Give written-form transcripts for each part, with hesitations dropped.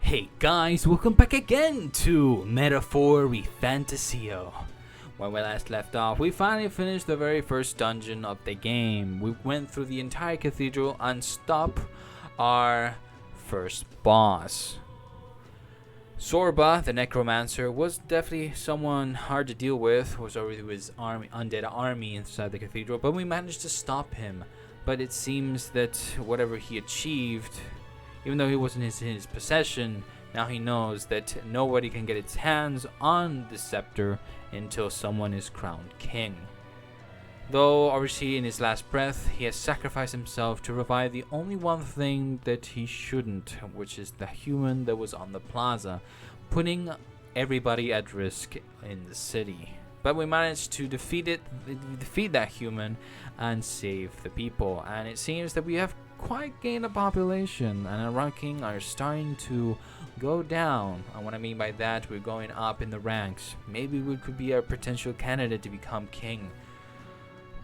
Hey guys, welcome back again to Metaphor ReFantazio. When we last left off, we finally finished the very first dungeon of the game. We went through the entire cathedral and stopped our first boss. Zorba, the necromancer, was definitely someone hard to deal with. Was already with his undead army inside the cathedral, but we managed to stop him. But it seems that whatever he achieved, even though he wasn't in his possession, now he knows that nobody can get its hands on the scepter until someone is crowned king. Though obviously in his last breath, he has sacrificed himself to revive the only one thing that he shouldn't, which is the human that was on the plaza, putting everybody at risk in the city. But we managed to defeat that human and save the people. And it seems that we have quite gained a population, and our ranking are starting to go down. And what I mean by that, we're going up in the ranks. Maybe we could be a potential candidate to become king.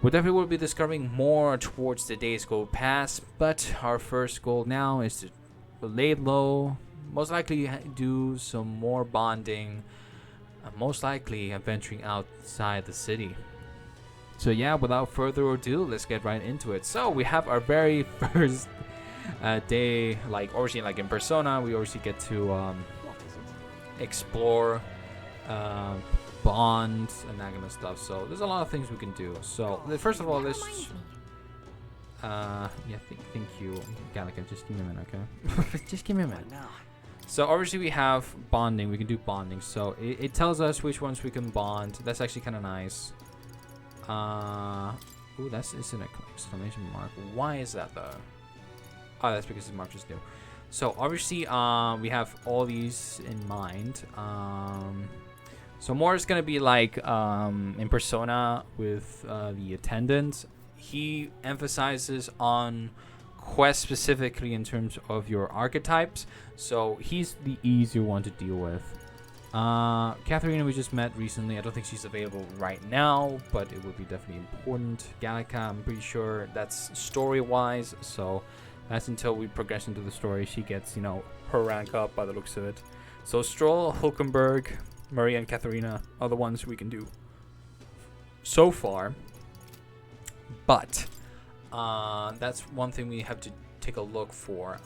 We definitely will be discovering more towards the days go past, but our first goal now is to lay low, most likely do some more bonding, and most likely venturing outside the city. So yeah, without further ado, let's get right into it. So we have our very first day, like obviously like in Persona, we obviously get to explore, bond, and that kind of stuff. So there's a lot of things we can do. So first of all, let's thank you, Gallica. Just give me a minute, okay? Just give me a minute. So obviously we have bonding. We can do bonding. So it tells us which ones we can bond. That's actually kind of nice. Ooh, that's an exclamation mark. Why is that though? Oh, that's because the mark is new. So obviously, we have all these in mind. So more is gonna be like in Persona with the attendant. He emphasizes on quests specifically in terms of your archetypes. So he's the easier one to deal with. Katharina we just met recently. I don't think she's available right now, but it would be definitely important. Gallica, I'm pretty sure that's story-wise, so that's until we progress into the story. She gets, her rank up by the looks of it. So Stroll, Hulkenberg, Maria, and Katharina are the ones we can do so far. But that's one thing we have to take a look for.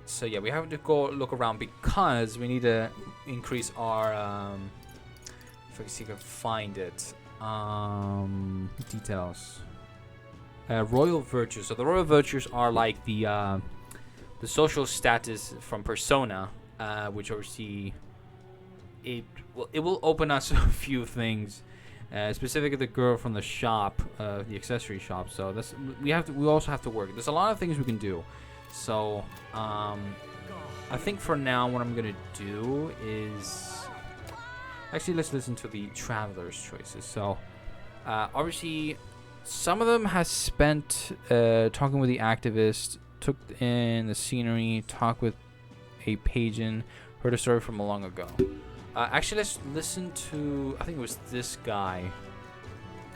So yeah, we have to go look around because we need to increase our if I can see if I can find it, details. Royal virtues. So the royal virtues are like the social status from Persona, which obviously it will open us a few things. Specifically the girl from the shop, the accessory shop. So that's we also have to work. There's a lot of things we can do. So, I think for now what I'm going to do is... Actually, let's listen to the traveler's choices. So, obviously, some of them has spent talking with the activist, took in the scenery, talked with a pagan, heard a story from long ago. Actually, let's listen to... I think it was this guy.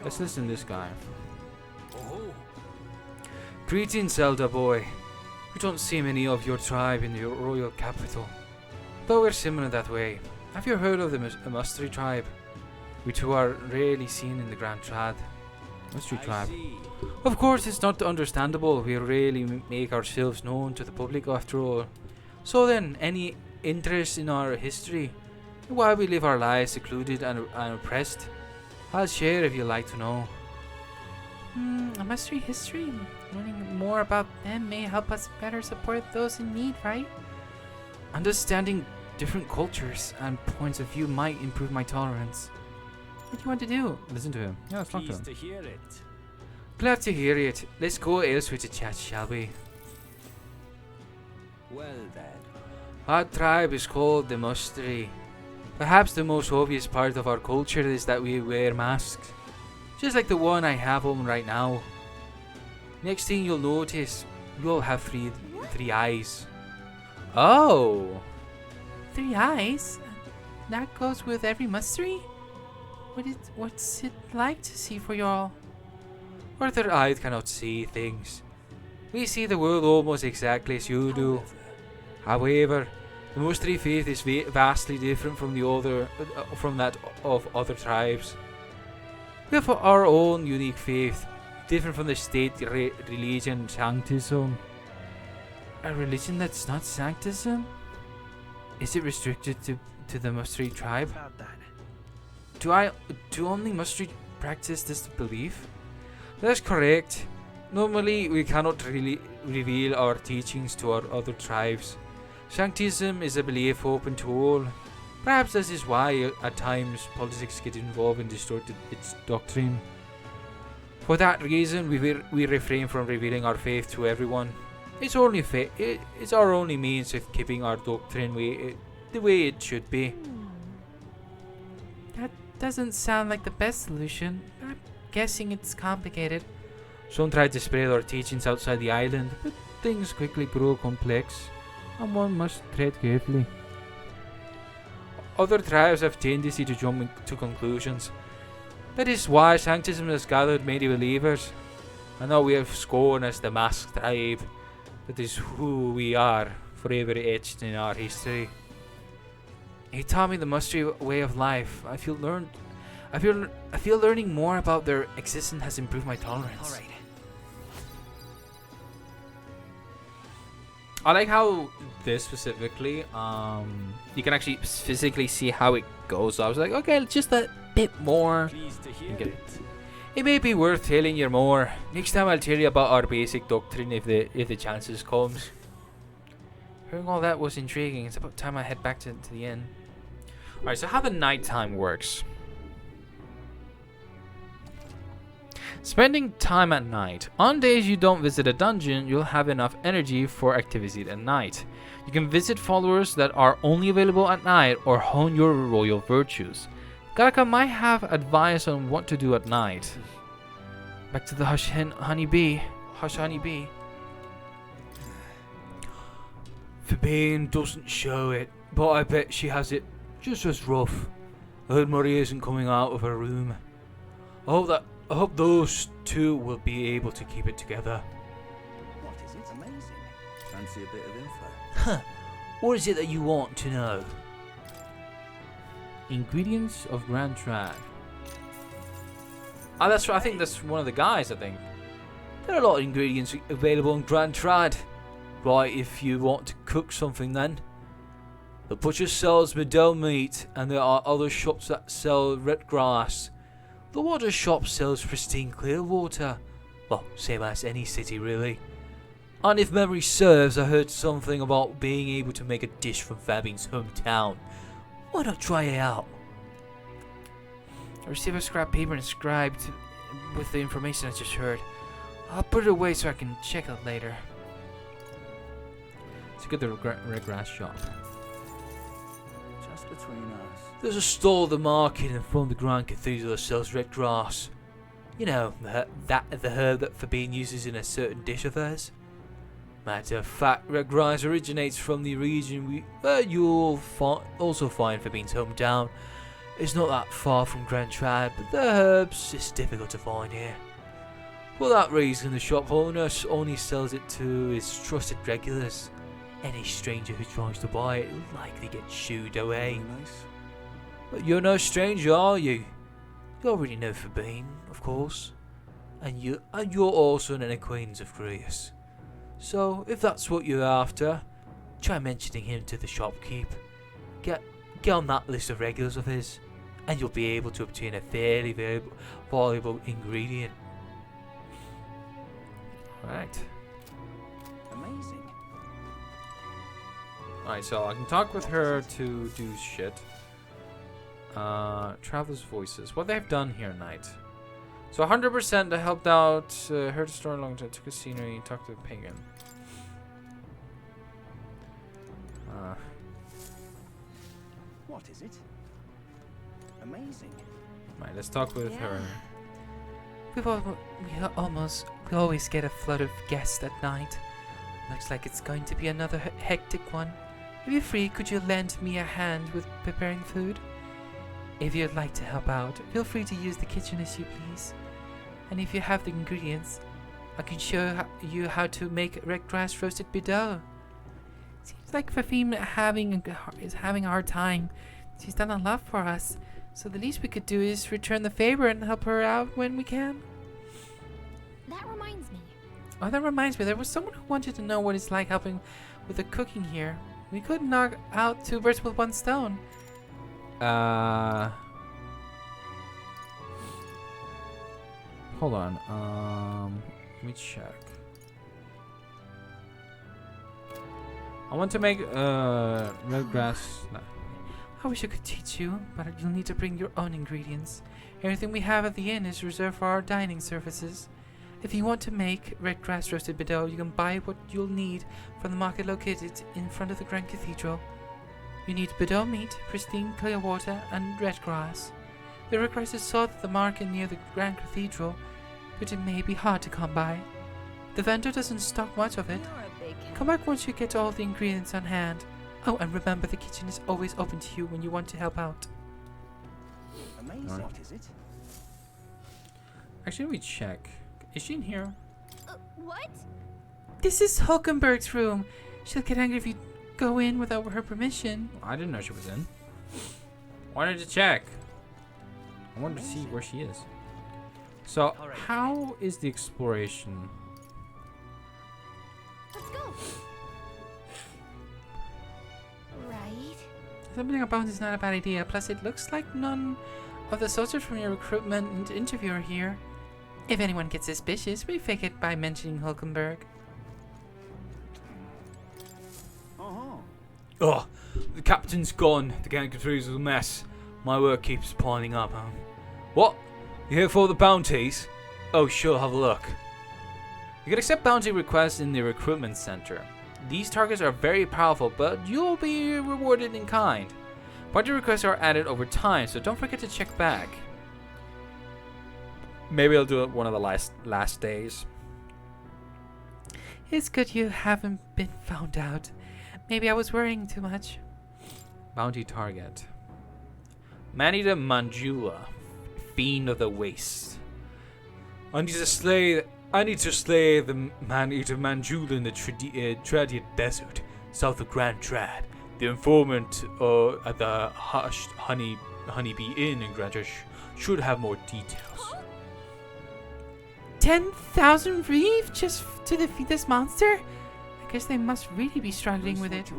Let's listen to this guy. Greetings, Zelda boy. We don't see many of your tribe in the royal capital, though we're similar that way. Have you heard of the Mustri tribe? We too are rarely seen in the Grand Trad. Mustri tribe? Of course, it's not understandable. We rarely make ourselves known to the public after all. So then, any interest in our history? Why we live our lives secluded and oppressed? I'll share if you'd like to know. A Mustri history? Learning more about them may help us better support those in need, right? Understanding different cultures and points of view might improve my tolerance. What do you want to do? Listen to him. Yeah, let's talk to him. Pleased to hear it. Glad to hear it. Let's go elsewhere to chat, shall we? Well then. Our tribe is called the Mustri. Perhaps the most obvious part of our culture is that we wear masks. Just like the one I have on right now. Next thing you'll notice, we all have three eyes. Oh! 3 eyes? That goes with every Mustri? What's it like to see for y'all? Or their eyes cannot see things. We see the world almost exactly as you do. However, the Mustri faith is vastly different from from that of other tribes. We have our own unique faith, different from the state religion Sanctism. A religion that's not Sanctism? Is it restricted to the Mustri tribe? Do only Mustri practice this belief? That's correct. Normally, we cannot really reveal our teachings to our other tribes. Sanctism is a belief open to all. Perhaps this is why, at times, politics get involved and distorted its doctrine. For that reason, we refrain from revealing our faith to everyone. It's our only means of keeping our doctrine the way it should be. That doesn't sound like the best solution. I'm guessing it's complicated. Some tried to spread our teachings outside the island, but things quickly grow complex, and one must tread carefully. Other tribes have tendency to jump to conclusions. That is why Sanctism has gathered many believers, and now we have scorn as the masked tribe. That is who we are, forever etched in our history. He taught me the Mustri way of life. I feel learning more about their existence has improved my tolerance. All right. I like how this specifically, you can actually physically see how it goes. I was like, okay, just a bit more. Pleased to hear it. It may be worth telling you more. Next time I'll tell you about our basic doctrine if the chances comes. Hearing all that was intriguing. It's about time I head back to the inn. Alright, so how the nighttime works. Spending time at night. On days you don't visit a dungeon, you'll have enough energy for activity at night. You can visit followers that are only available at night or hone your royal virtues. Garaka might have advice on what to do at night. Back to the Hush Honeybee. Fabine doesn't show it, but I bet she has it just as rough. I heard Marie isn't coming out of her room. I hope those two will be able to keep it together. What is it? Amazing. Fancy a bit of info? Huh. What is it that you want to know? Ingredients of Grand Trad. Oh, that's right. I think that's one of the guys, I think. There are a lot of ingredients available in Grand Trad. Right, if you want to cook something then. The butcher sells Meadow meat, and there are other shops that sell red grass. The water shop sells pristine clear water. Well, same as any city really. And if memory serves, I heard something about being able to make a dish from Fabian's hometown. Why not try it out? I received a scrap paper inscribed with the information I just heard. I'll put it away so I can check it later. Let's get the red grass shop. Just between us. There's a stall at the market in front of the Grand Cathedral that sells red grass. You know, the herb that Fabine uses in a certain dish of hers. Matter of fact, red grass originates from the region where you'll also find Fabine's hometown. It's not that far from Grand Trad, but the herbs is difficult to find here. For that reason, the shop owner only sells it to his trusted regulars. Any stranger who tries to buy it will likely get shooed away. Very nice. But you're no stranger, are you? You already know Fabine, of course. And you're also an acquaintance of Grace. So, if that's what you're after, try mentioning him to the shopkeep. Get on that list of regulars of his, and you'll be able to obtain a fairly valuable ingredient. Alright. Amazing. Alright, so I can talk with her to do shit. Traveler's Voices. What they've done here tonight. So 100% I helped out, heard a story long time, took a scenery, talked to the penguin. What is it? Amazing. Right, let's talk with her. We always get a flood of guests at night. Looks like it's going to be another hectic one. If you're free, could you lend me a hand with preparing food? If you'd like to help out, feel free to use the kitchen as you please. And if you have the ingredients, I can show you how to make red grass roasted bidou. Seems like Fafim is having a hard time. She's done a lot for us, so the least we could do is return the favor and help her out when we can. That reminds me. Oh, that reminds me, there was someone who wanted to know what it's like helping with the cooking here. We could knock out 2 birds with 1 stone. Hold on. Let me check. I want to make red grass. No. I wish I could teach you, but you'll need to bring your own ingredients. Everything we have at the inn is reserved for our dining services. If you want to make red grass roasted bidou, you can buy what you'll need from the market located in front of the Grand Cathedral. You need bidou meat, pristine clear water, and red grass. The red grass is sold at the market near the Grand Cathedral, but it may be hard to come by. The vendor doesn't stock much of it. Come back once you get all the ingredients on hand. Oh, and remember, the kitchen is always open to you when you want to help out. Amazing. Alright. What is it? Actually, let me check. Is she in here? What? This is Hulkenberg's room. She'll get angry if you go in without her permission. I didn't know she was in. Wanted to check. I wanted to see where she is. So, how is the exploration? Let's go. Right. Something about is not a bad idea. Plus, it looks like none of the soldiers from your recruitment and interview are here. If anyone gets suspicious, we fake it by mentioning Hulkenberg. Oh, the captain's gone. The gang is a mess. My work keeps piling up. What? You here for the bounties? Oh, sure, have a look. You can accept bounty requests in the recruitment center. These targets are very powerful, but you'll be rewarded in kind. Bounty requests are added over time, so don't forget to check back. Maybe I'll do it one of the last days. It's good you haven't been found out. Maybe I was worrying too much. Bounty target. Manita Manjula, fiend of the waste. I need to slay the Man-Eater Manjula in the Tradian Desert, south of Grand Trad. The informant at the Honeybee Inn in Grand Trad should have more details. 10,000 reeve just to defeat this monster? I guess they must really be struggling with it.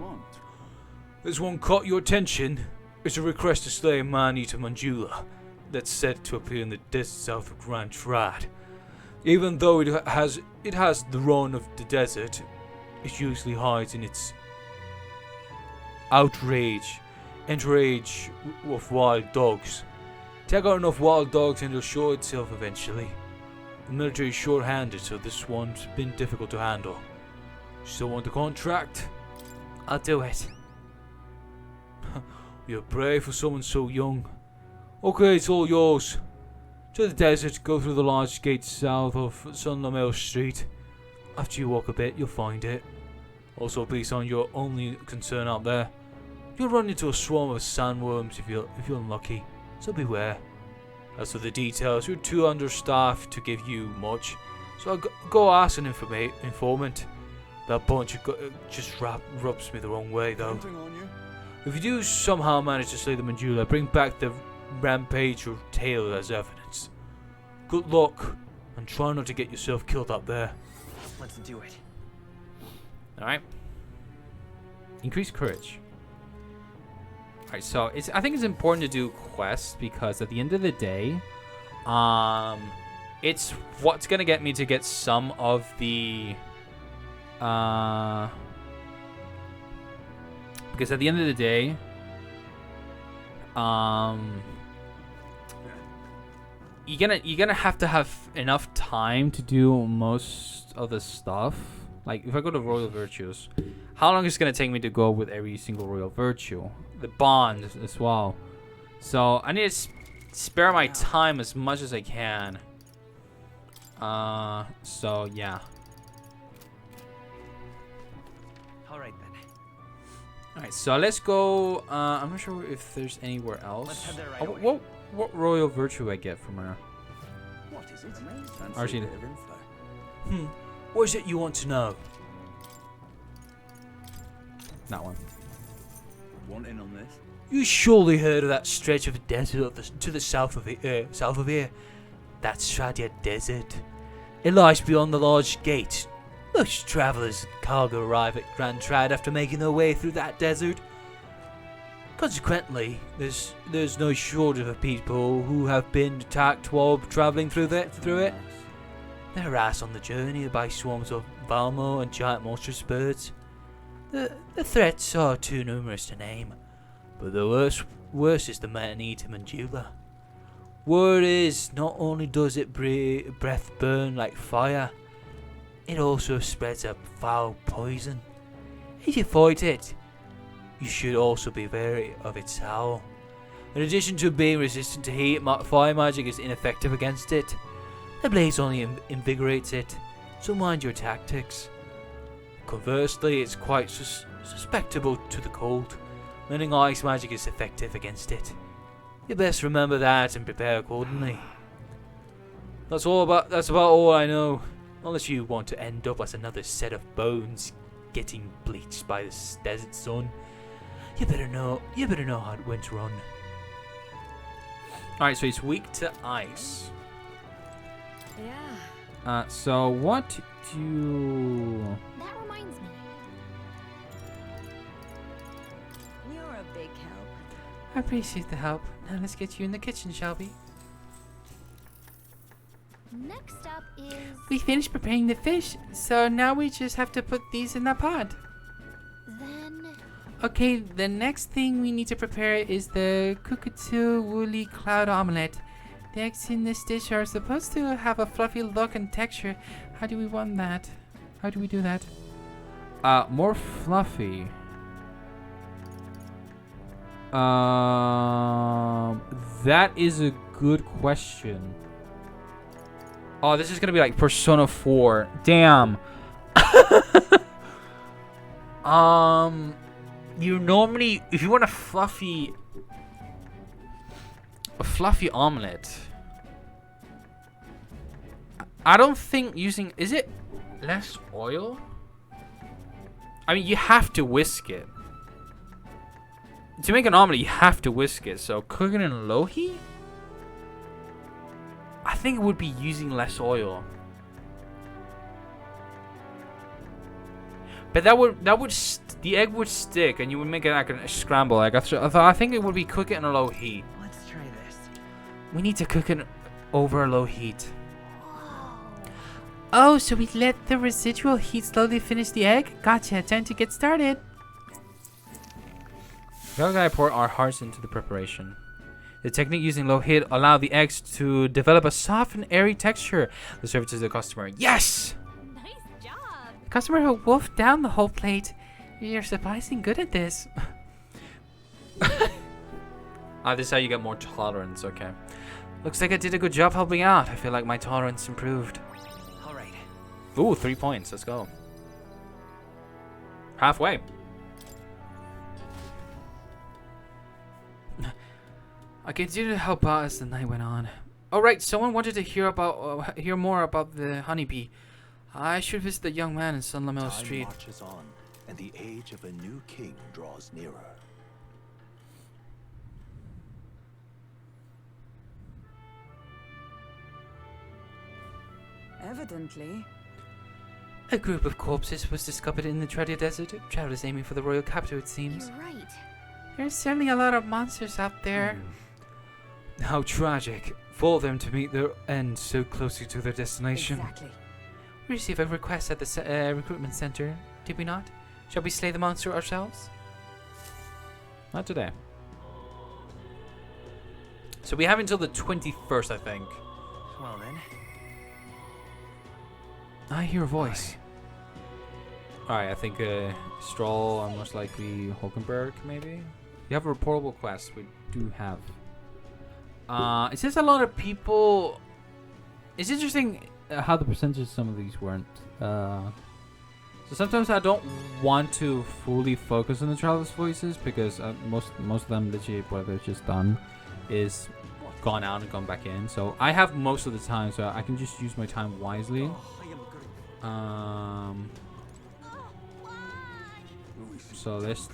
This one caught your attention. It's a request to slay a Man-Eater Manjula that's said to appear in the desert south of Grand Trad. Even though it has the run of the desert, it usually hides in its entourage of wild dogs. Take out enough wild dogs and it'll show itself eventually. The military is short-handed, so this one's been difficult to handle. Still want the contract? I'll do it. You're brave for someone so young. Okay, it's all yours. To the desert, go through the large gate south of San Lamel Street. After you walk a bit, you'll find it. Also, please aren't your only concern out there. You'll run into a swarm of sandworms if you're unlucky, so beware. As for the details, you're too understaffed to give you much, so go ask an informant. That bunch just rubs me the wrong way, though. If you do somehow manage to slay the Manjula, bring back the rampage or tail as evidence. Good luck, and try not to get yourself killed up there. Let's do it. Alright. Increase courage. Alright, so I think it's important to do quests because at the end of the day, it's what's gonna get me to get some of the because at the end of the day, you're gonna have to have enough time to do most of the stuff. Like if I go to Royal Virtues, how long is it gonna take me to go with every single Royal Virtue? The bond as well. So I need to spare my time as much as I can. So yeah. Alright then. Alright, so let's go. I'm not sure if there's anywhere else. Let's head there right away. What royal virtue I get from her? What is it? Amazing. Fancy Actually- a bit of info. What is it you want to know? That one. Want in on this? You surely heard of that stretch of desert to the south of here. That's Shadia Desert. It lies beyond the large gate. Most travellers and cargo arrive at Grand Trad after making their way through that desert. Consequently, there's no shortage of people who have been attacked while travelling through it. Nice. They're harassed on the journey by swarms of Valmo and giant monstrous birds. The threats are too numerous to name, but the worst is the man-eater Mandula. Word is, not only does it breath burn like fire, it also spreads a foul poison. If you fight it, you should also be wary of its howl. In addition to being resistant to heat, fire magic is ineffective against it. The blaze only invigorates it, so mind your tactics. Conversely, it's quite susceptible to the cold, meaning ice magic is effective against it. You best remember that and prepare accordingly. That's about all I know. Unless you want to end up as another set of bones getting bleached by the desert sun. You better know when to run. Alright, so he's weak to ice. Yeah. So what do... That reminds me. You're a big help. I appreciate the help. Now let's get you in the kitchen, shall we? Next up is... We finished preparing the fish, so now we just have to put these in the pot. Then... Okay, the next thing we need to prepare is the cockatoo woolly cloud omelette. The eggs in this dish are supposed to have a fluffy look and texture. How do we want that? How do we do that? More fluffy. That is a good question. Oh, this is gonna be like Persona 4. Damn. You normally, if you want a fluffy omelet, I don't think using, is it less oil? I mean, you have to whisk it. To make an omelet, you have to whisk it. So cooking in low heat, I think it would be using less oil. But the egg would stick, and you would make it like a scramble egg. I think it would be cook it in a low heat. Let's try this. We need to cook it over a low heat. Whoa. Oh, so we let the residual heat slowly finish the egg? Gotcha, time to get started. We gotta pour our hearts into the preparation. The technique using low heat allow the eggs to develop a soft and airy texture. The serve it to the customer. Yes! Nice job. The customer who wolfed down the whole plate. You're surprisingly good at this. This is how you get more tolerance, okay. Looks like I did a good job helping out. I feel like my tolerance improved. All right. Ooh, 3 points. Let's go. Halfway. I continued to help out as the night went on. Alright, someone wanted to hear more about the honeybee. I should visit the young man in Sun Lamel Time Street. marches on, and the age of a new king draws nearer. Evidently. A group of corpses was discovered in the Tredia Desert. Travelers aiming for the royal capital, it seems. You're right. There's certainly a lot of monsters out there. How tragic for them to meet their end so closely to their destination. Exactly. We received a request at the recruitment center, did we not? Shall we slay the monster ourselves? Not today. So we have until the 21st, I think. Well then. I hear a voice. Alright, I think Stroll and most likely Hulkenberg, maybe? You have a reportable quest. We do have. It says a lot of people. It's interesting how the percentages some of these weren't. So sometimes I don't want to fully focus on the travelers' voices because most of them literally what they've just done is gone out and gone back in. So I have most of the time, so I can just use my time wisely. Oh, I am good. So let's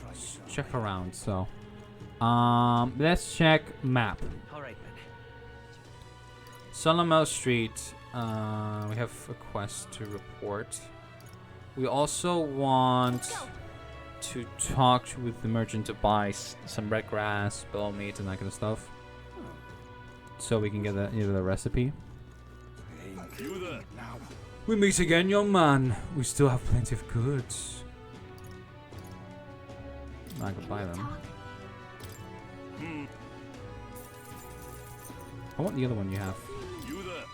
check around. So, let's check map. All right then. Solomel Street. We have a quest to report. We also want to talk with the merchant to buy some red grass, bell meat, and that kind of stuff. So we can get the recipe. You there. We meet again, young man. We still have plenty of goods. I can buy them. I want the other one you have. You there.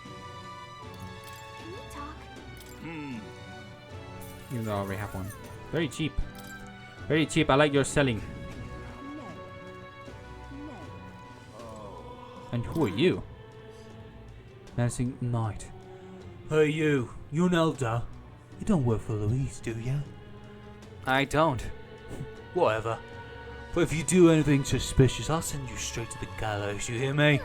Can we talk? Even though I already have one. Very cheap. Very cheap. I like your selling. And who are you? Menacing knight. Hey you. You're an elder. You don't work for Louise, do you? I don't. Whatever. But if you do anything suspicious, I'll send you straight to the gallows, you hear me?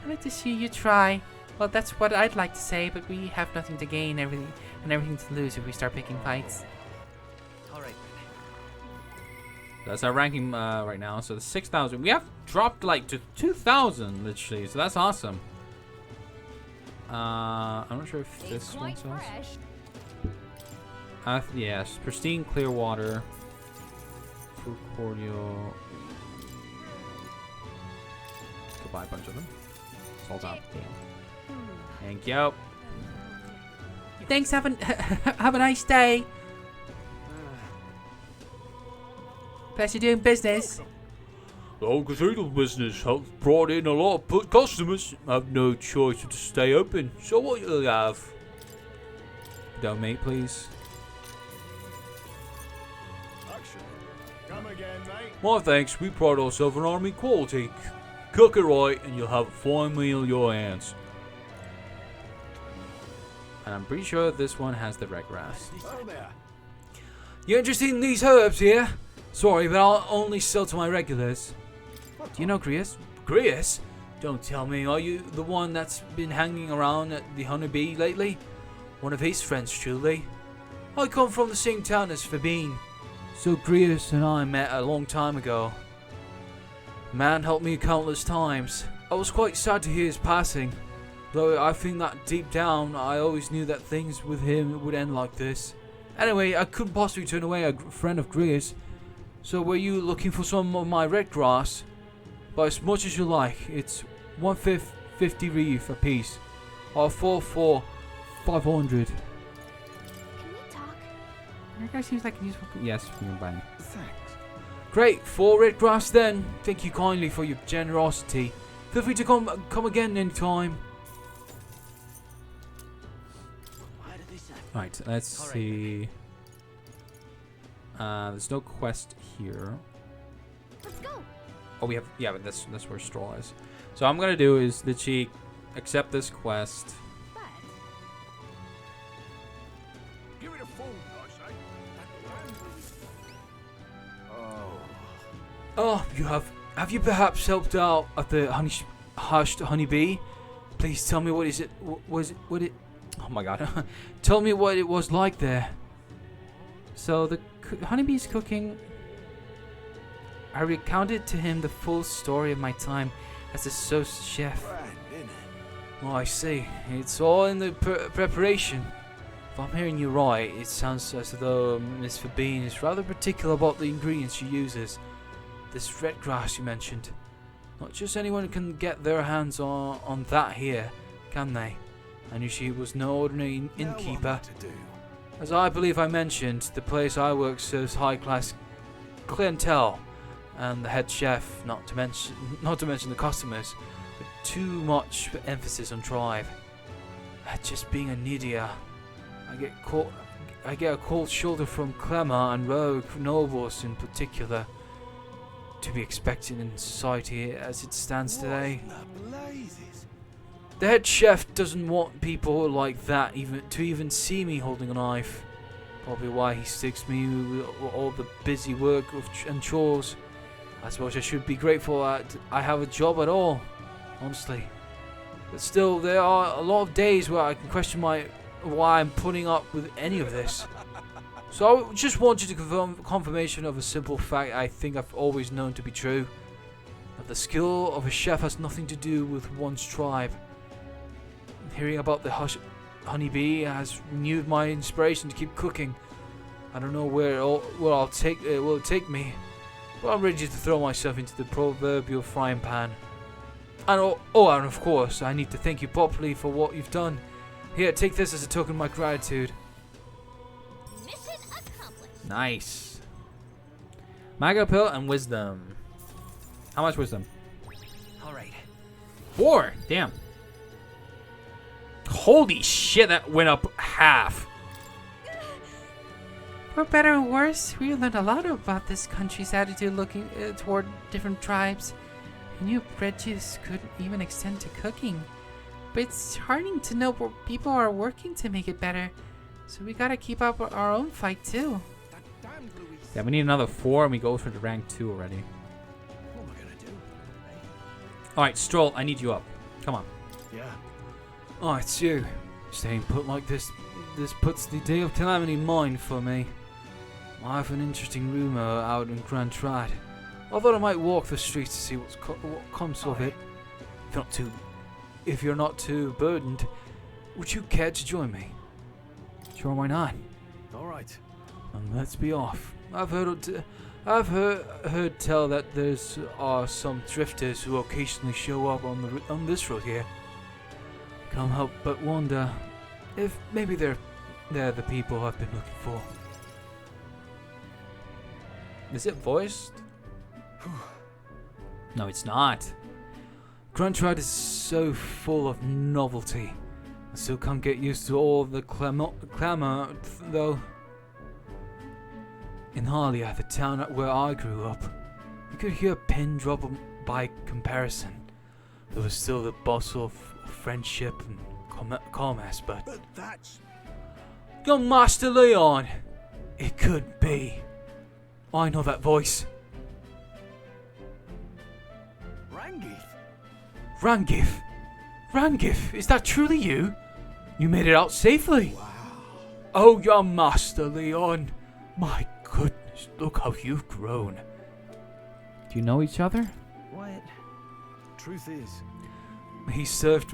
I'd like to see you try. Well, that's what I'd like to say, but we have nothing to gain, everything to lose if we start picking fights. All right then. That's our ranking right now. So the 6,000. We have dropped like to 2,000 literally. So that's awesome. I'm not sure if this one Quite sells. fresh. Yes, pristine clear water. Fruit cordial. Could buy a bunch of them. Sold out. Thank you. Thanks, have a nice day. Pleasure doing business. The whole cathedral business has brought in a lot of customers. I have no choice but to stay open. So what you'll have? Donate, please. Action. Come again, mate. My thanks. We pride ourselves on army quality. Cook it right, and you'll have a fine meal in your hands. And I'm pretty sure this one has the red grass. Oh there. You interested in these herbs here? Sorry, but I'll only sell to my regulars. Do you know Grius? Grius? Don't tell me, are you the one that's been hanging around at the Honeybee lately? One of his friends, truly. I come from the same town as Fabine. So Grius and I met a long time ago. The man helped me countless times. I was quite sad to hear his passing. Though I think that deep down, I always knew that things with him would end like this. Anyway, I couldn't possibly turn away a friend of Grius. So were you looking for some of my red grass? Buy as much as you like. It's 150 reef a piece. I'll fall for 500. Can we talk? That guy seems like a useful. Yes, we can buy him. Thanks. Great, 4 red grass then. Thank you kindly for your generosity. Feel free to come again anytime. Right, let's see. There's no quest here. Let's go. Oh, we have, yeah, but that's where straw is. So what I'm gonna do is literally accept this quest. But Give it a full, I say. Oh, have you perhaps helped out at the hushed honeybee? Please tell me what is it? What it? Oh my God! Tell me what it was like there. So the honeybee's cooking. I recounted to him the full story of my time as a sous chef. Oh, I see. It's all in the preparation. If I'm hearing you right, it sounds as though Miss Fabine is rather particular about the ingredients she uses. This red grass you mentioned. Not just anyone can get their hands on that here, can they? I knew she was no ordinary innkeeper. As I believe I mentioned, the place I work serves high-class clientele, and the head chef, not to mention the customers, with too much emphasis on tribe. Just being a Nidia, I get a cold shoulder from Clemmer and rogue nobles in particular. To be expected in society as it stands today. The head chef doesn't want people like that even see me holding a knife. Probably why he sticks me with all the busy work and chores. I suppose I should be grateful that I have a job at all, honestly. But still, there are a lot of days where I can question my why I'm putting up with any of this. So I just want you to confirm confirmation of a simple fact I think I've always known to be true. That the skill of a chef has nothing to do with one's tribe. Hearing about the honeybee has renewed my inspiration to keep cooking. I don't know where it will take me, but I'm ready to throw myself into the proverbial frying pan. And and of course, I need to thank you properly for what you've done. Here, take this as a token of my gratitude. Mission accomplished. Nice. Maga pill and wisdom. How much wisdom? All right. 4. Damn. Holy shit, that went up half. For better or worse, we learned a lot about this country's attitude looking toward different tribes. I knew prejudice could even extend to cooking. But it's heartening to know where people are working to make it better. So we gotta keep up our own fight too. That damned Louis. Yeah, we need another 4 and we go for the rank 2 already. What am I gonna do? Alright, Stroll, I need you up. Come on. Yeah. Oh, it's you. Staying put like this puts the day of calamity in mind for me. I have an interesting rumor out in Grand Trad. I thought I might walk the streets to see what comes of it. If you're not too burdened, would you care to join me? Sure, why not? All right. And let's be off. I've heard tell that there's some drifters who occasionally show up on this road here. Can't help but wonder if maybe they're the people I've been looking for. Is it voiced? No, it's not. Grand Trad is so full of novelty. I still can't get used to all the clamour, though. In Halia, the town where I grew up, you could hear a pin drop by comparison. There was still the bustle of friendship and commerce, but that's... Young Master Leon! It could be. I know that voice. Rangif. Rangif! Rangif, is that truly you? You made it out safely. Wow. Oh, young Master Leon. My goodness, look how you've grown. Do you know each other? What? Truth is, He served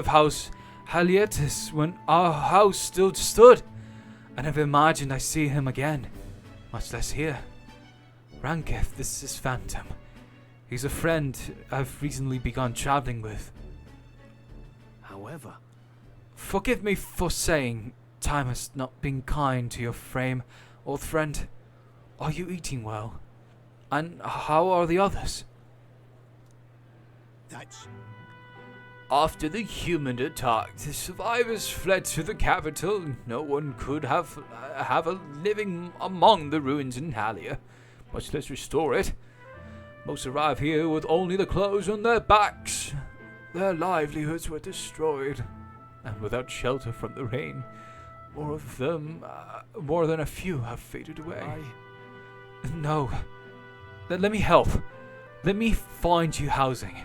House Halietis when our house still stood. I never imagined I'd see him again, much less here. Rangif, this is Phantom. He's a friend I've recently begun traveling with. however, Forgive me for saying time has not been kind to your frame, old friend. Are you eating well? And how are the others? that's... After the human attack, the survivors fled to the capital. No one could have a living among the ruins in Halia, much less restore it. Most arrive here with only the clothes on their backs. Their livelihoods were destroyed, and without shelter from the rain, more than a few have faded away. No. Let me help. Let me find you housing.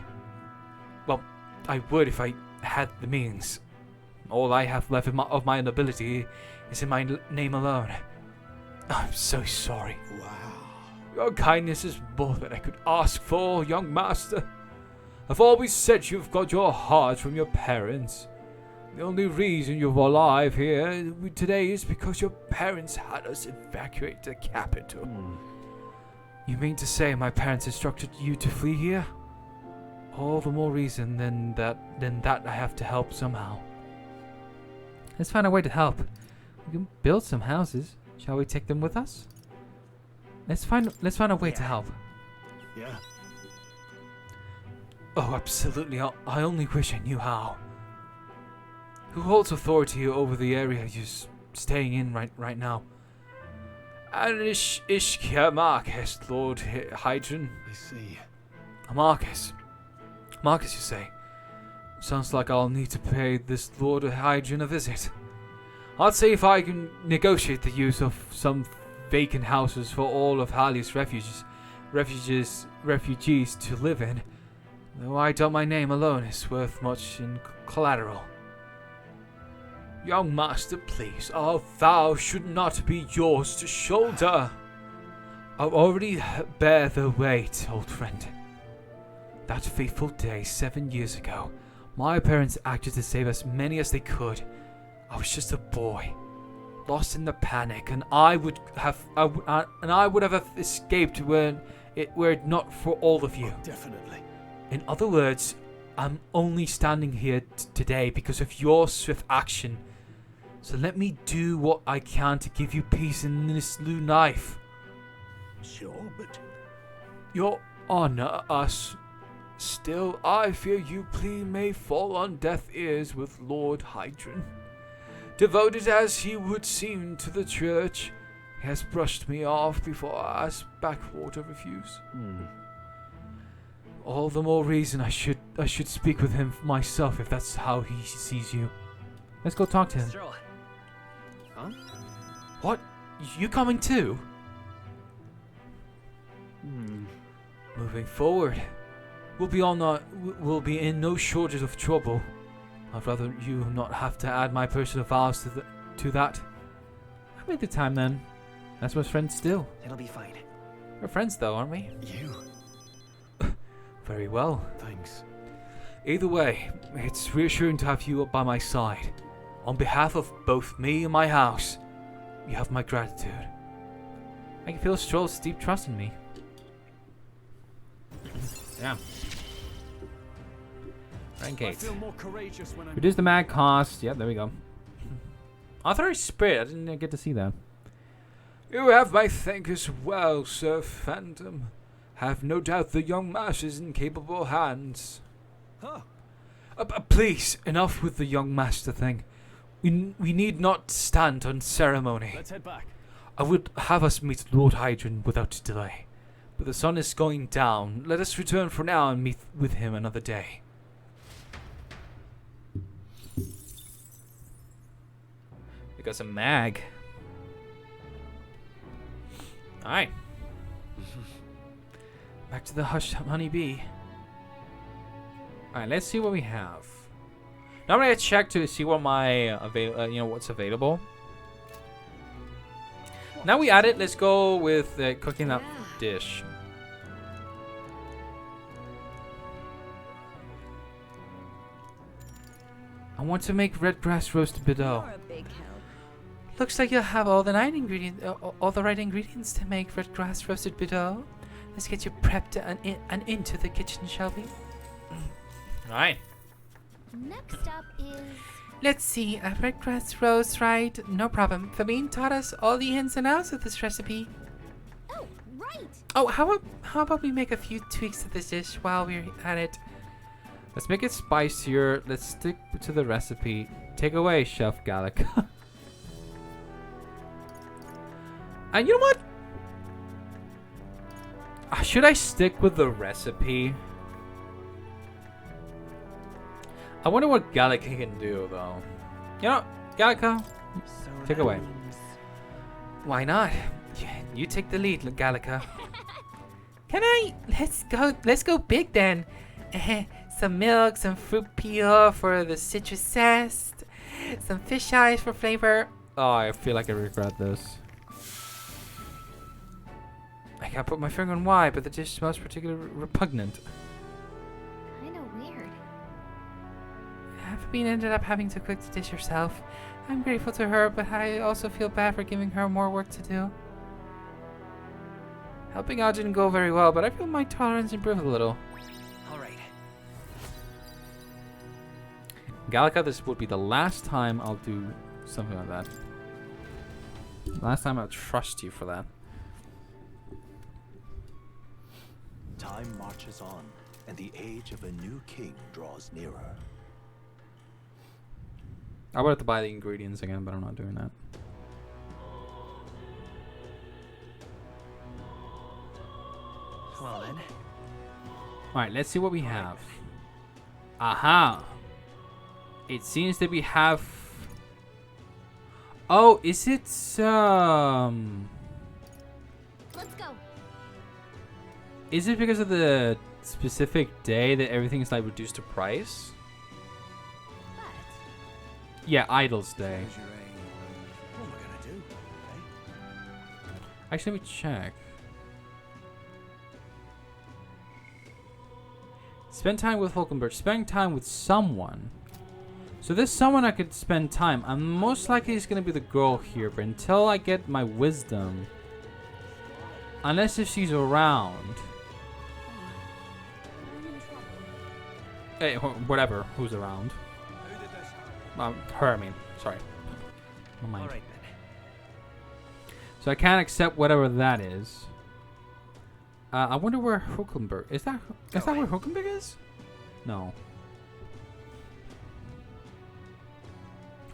Well, I would if I had the means. All I have left of my nobility is in my name alone. I'm so sorry. Wow. Your kindness is more than I could ask for, young master. I've always said you've got your heart from your parents. The only reason you're alive here today is because your parents had us evacuate the capital. You mean to say my parents instructed you to flee here? All the more reason than that I have to help somehow. Let's find a way to help. We can build some houses. Shall we take them with us? Let's find a way to help. Yeah. Oh, absolutely. I only wish I knew how. Who holds authority over the area you're staying in right now? And Ishkia Marcus, Lord Hydron. I see. Marcus, you say? Sounds like I'll need to pay this Lord Hydron a visit. I'll see if I can negotiate the use of some vacant houses for all of Halia's refugees to live in. Though I doubt my name alone is worth much in collateral. Young master, please. Our vow should not be yours to shoulder. I've already bear the weight, old friend. That fateful day 7 years ago, my parents acted to save as many as they could. I was just a boy, lost in the panic, and I would have escaped were it not for all of you. Definitely. In other words, I'm only standing here today because of your swift action. So let me do what I can to give you peace in this new life. Sure, but Your honor us. Still, I fear you plea may fall on deaf ears with Lord Hydron. Devoted as he would seem to the church, he has brushed me off before I asked backward to refuse. All the more reason I should speak with him myself if that's how he sees you. Let's go talk to him. Stroll. Huh? What? You coming too? Moving forward, we'll be in no shortage of trouble. I'd rather you not have to add my personal vows to that. I made the time then. That's what friends do. It'll be fine. We're friends though, aren't we? you. Very well. Thanks. Either way, it's reassuring to have you by my side. On behalf of both me and my house, you have my gratitude. I can feel Stroll's deep trust in me. Yeah. Rank I 8. feel more courageous when I'm. Reduce the mag cost. Yep, there we go. Authorized Spirit. I didn't get to see that. You have my thanks as well, Sir Phantom. Have no doubt the young master's in capable hands. Huh. Please, enough with the young master thing. We need not stand on ceremony. Let's head back. I would have us meet Lord Hydron without delay. But the sun is going down. Let us return for now and meet with him another day. We got some mag. Alright. Back to the hushed honeybee. Alright, let's see what we have. Now I'm gonna check to see what my what's available. Now we add it. Let's go with cooking that dish. I want to make red grass roasted bideau. You're a big help. Looks like you'll have all the right ingredients to make red grass roasted bideau. Let's get you prepped and into the kitchen, shall we? Alright. Next up is Let's see, a red grass roast, right? No problem. Fabine taught us all the ins and outs of this recipe. oh right. Oh, how about we make a few tweaks to this dish while we're at it? Let's make it spicier. Let's stick to the recipe. Take away, Chef Gallica. And you know what? Should I stick with the recipe? I wonder what Gallica can do, though. You know, Gallica, So take that away. means- Why not? You take the lead, Gallica. Can I? Let's go big then. Some milk, some fruit peel for the citrus zest, some fish eyes for flavor. Oh, I feel like I regret this. I can't put my finger on why, but the dish smells particularly repugnant. Kinda weird. Fabine ended up having to cook the dish herself. I'm grateful to her, but I also feel bad for giving her more work to do. Helping out didn't go very well, but I feel my tolerance improved a little. All right. Gallica, this would be the last time I'll do something like that. Last time I'll trust you for that. Time marches on, and the age of a new king draws nearer. I would have to buy the ingredients again, but I'm not doing that. Well then. Alright, let's see what we have. Aha! It seems that we have... Oh, is it, Let's go. Is it because of the specific day that everything is like reduced to price? Yeah, Idol's Day. Here's your aim. What am I gonna do? Actually, let me check. Spend time with Hulkenberg. Spend time with someone. So there's someone I could spend time. I'm most likely it's gonna be the girl here, but until I get my wisdom, unless if she's around. Hey, whatever. Who's around? Who did this? Her. I mean, sorry. Never mind. All right then. So I can't accept whatever that is. I wonder where Hulkenberg is. That where Hulkenberg is? No.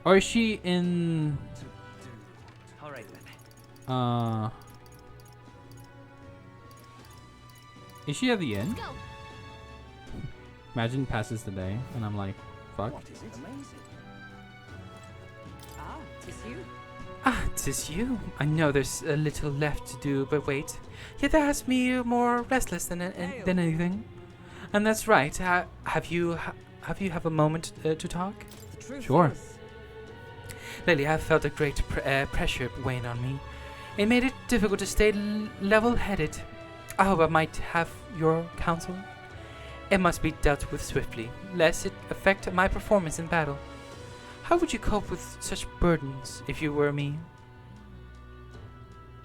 Or is she in? All right then. Is she at the inn? Go. Imagine passes the day, and I'm like, fuck. What is it? Amazing. Ah, 'tis you. Ah, 'tis you. I know there's a little left to do, but wait. Yet that has me more restless than anything. And that's right. Have you have a moment to talk? The truth Sure. is, Lately, I've felt a great pressure weighing on me. It made it difficult to stay level-headed. I hope I might have your counsel. It must be dealt with swiftly, lest it affect my performance in battle. How would you cope with such burdens if you were me?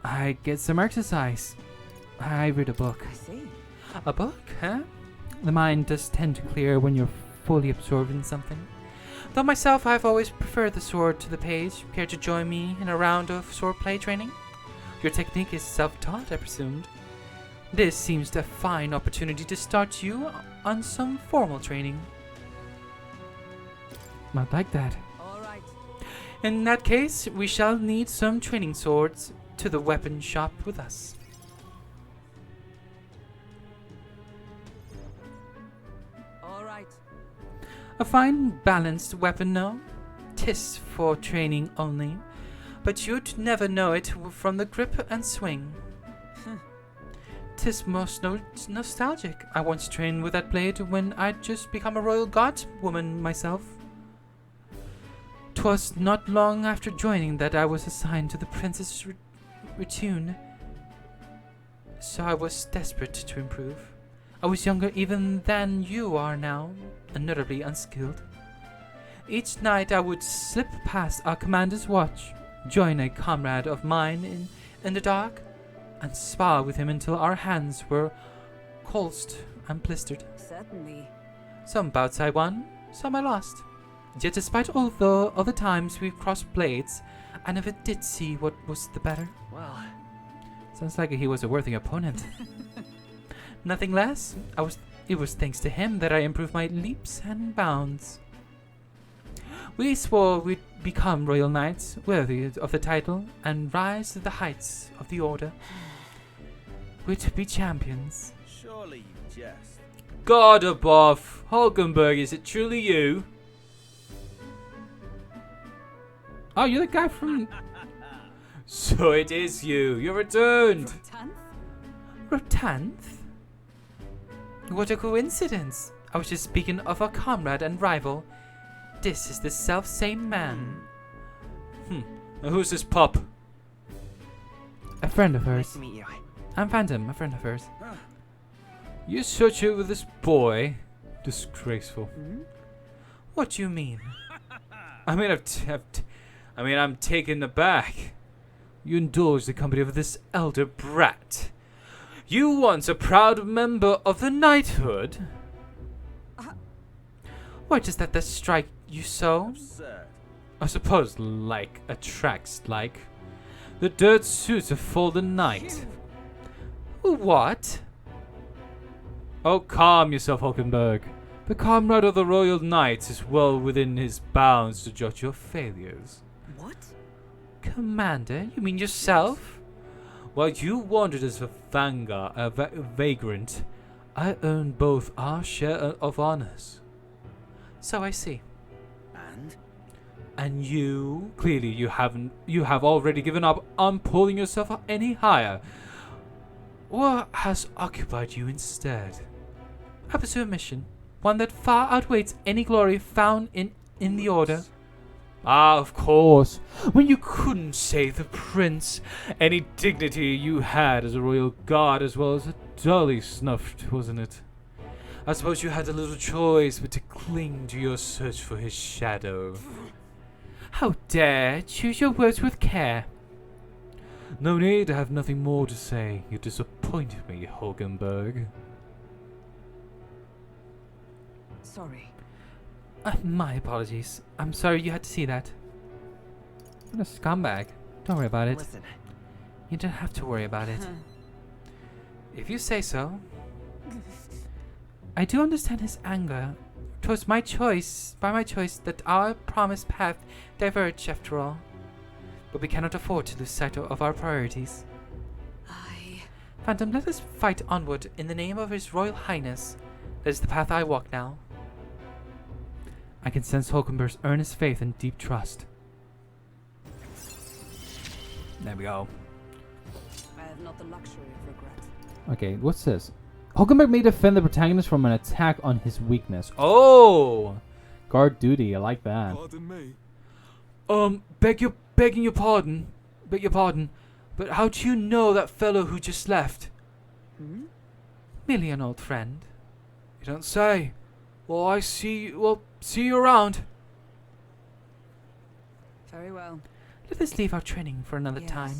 I get some exercise. I read a book. I see. A book, huh? The mind does tend to clear when you're fully absorbed in something. Though myself, I've always preferred the sword to the page. Care to join me in a round of swordplay training? Your technique is self-taught, I presumed. This seems a fine opportunity to start you on some formal training. Not like that. All right. In that case, we shall need some training swords to the weapon shop with us. All right. A fine, balanced weapon, no? 'Tis for training only, but you'd never know it from the grip and swing. 'Tis most nostalgic. I once trained with that blade when I'd just become a royal god woman myself. 'Twas not long after joining that I was assigned to the Princess Retune, so I was desperate to improve. I was younger even than you are now, and notably unskilled. Each night I would slip past our commander's watch, join a comrade of mine in the dark, and spar with him until our hands were calced and blistered. Certainly. Some bouts I won, some I lost. Yet despite all the times we crossed blades, I never did see what was the better. Well, Sounds like he was a worthy opponent. Nothing less. It was thanks to him that I improved my leaps and bounds. We swore we'd become royal knights, worthy of the title, and rise to the heights of the order. We'd be champions. Surely you jest. God above! Hulkenberg, is it truly you? Oh, you're the guy from... So it is you. You're returned. Tanth? Rotanth? What a coincidence! I was just speaking of our comrade and rival. This is the self-same man. Now who's this pup? A friend of nice hers. to meet you. I'm Phantom, a friend of hers. You search it with this boy? Disgraceful. Hmm? What do you mean? I mean, I'm taken aback. You indulge the company of this elder brat. You once a proud member of the knighthood. Why does that strike you so? Absurd. I suppose like attracts like. The dirt suits a fallen knight. What? Oh, calm yourself, Hulkenberg. The comrade of the royal knights is well within his bounds to judge your failures. What? Commander? You mean yourself? While you wandered as a vagrant, I earned both our share of honors. So I see. And? And you, clearly you have already given up on pulling yourself up any higher. What has occupied you instead? I pursue a mission, one that far outweighs any glory found in the order. Ah, of course. When you couldn't save the prince, any dignity you had as a royal guard as well as dully snuffed, wasn't it? I suppose you had a little choice but to cling to your search for his shadow. How dare! Choose your words with care. No need, I have nothing more to say. You disappoint me, Hulkenberg. Sorry. My apologies. I'm sorry you had to see that. What a scumbag. Don't worry about it. Listen, You don't have to worry about it. If you say so. I do understand his anger. 'Twas my choice, by my choice, that our promised path diverged after all. But we cannot afford to lose sight of our priorities. Phantom, let us fight onward in the name of His Royal Highness. That is the path I walk now. I can sense Hulkenberg's earnest faith and deep trust. There we go. I have not the luxury of regret. Okay, what's this? Hulkenberg may defend the protagonist from an attack on his weakness. Oh! Guard duty, I like that. Pardon me. Begging your pardon. Beg your pardon. But how do you know that fellow who just left? Hmm? Merely an old friend. You don't say. Well, see you around. Very well. Let us leave our training for another Yes. time.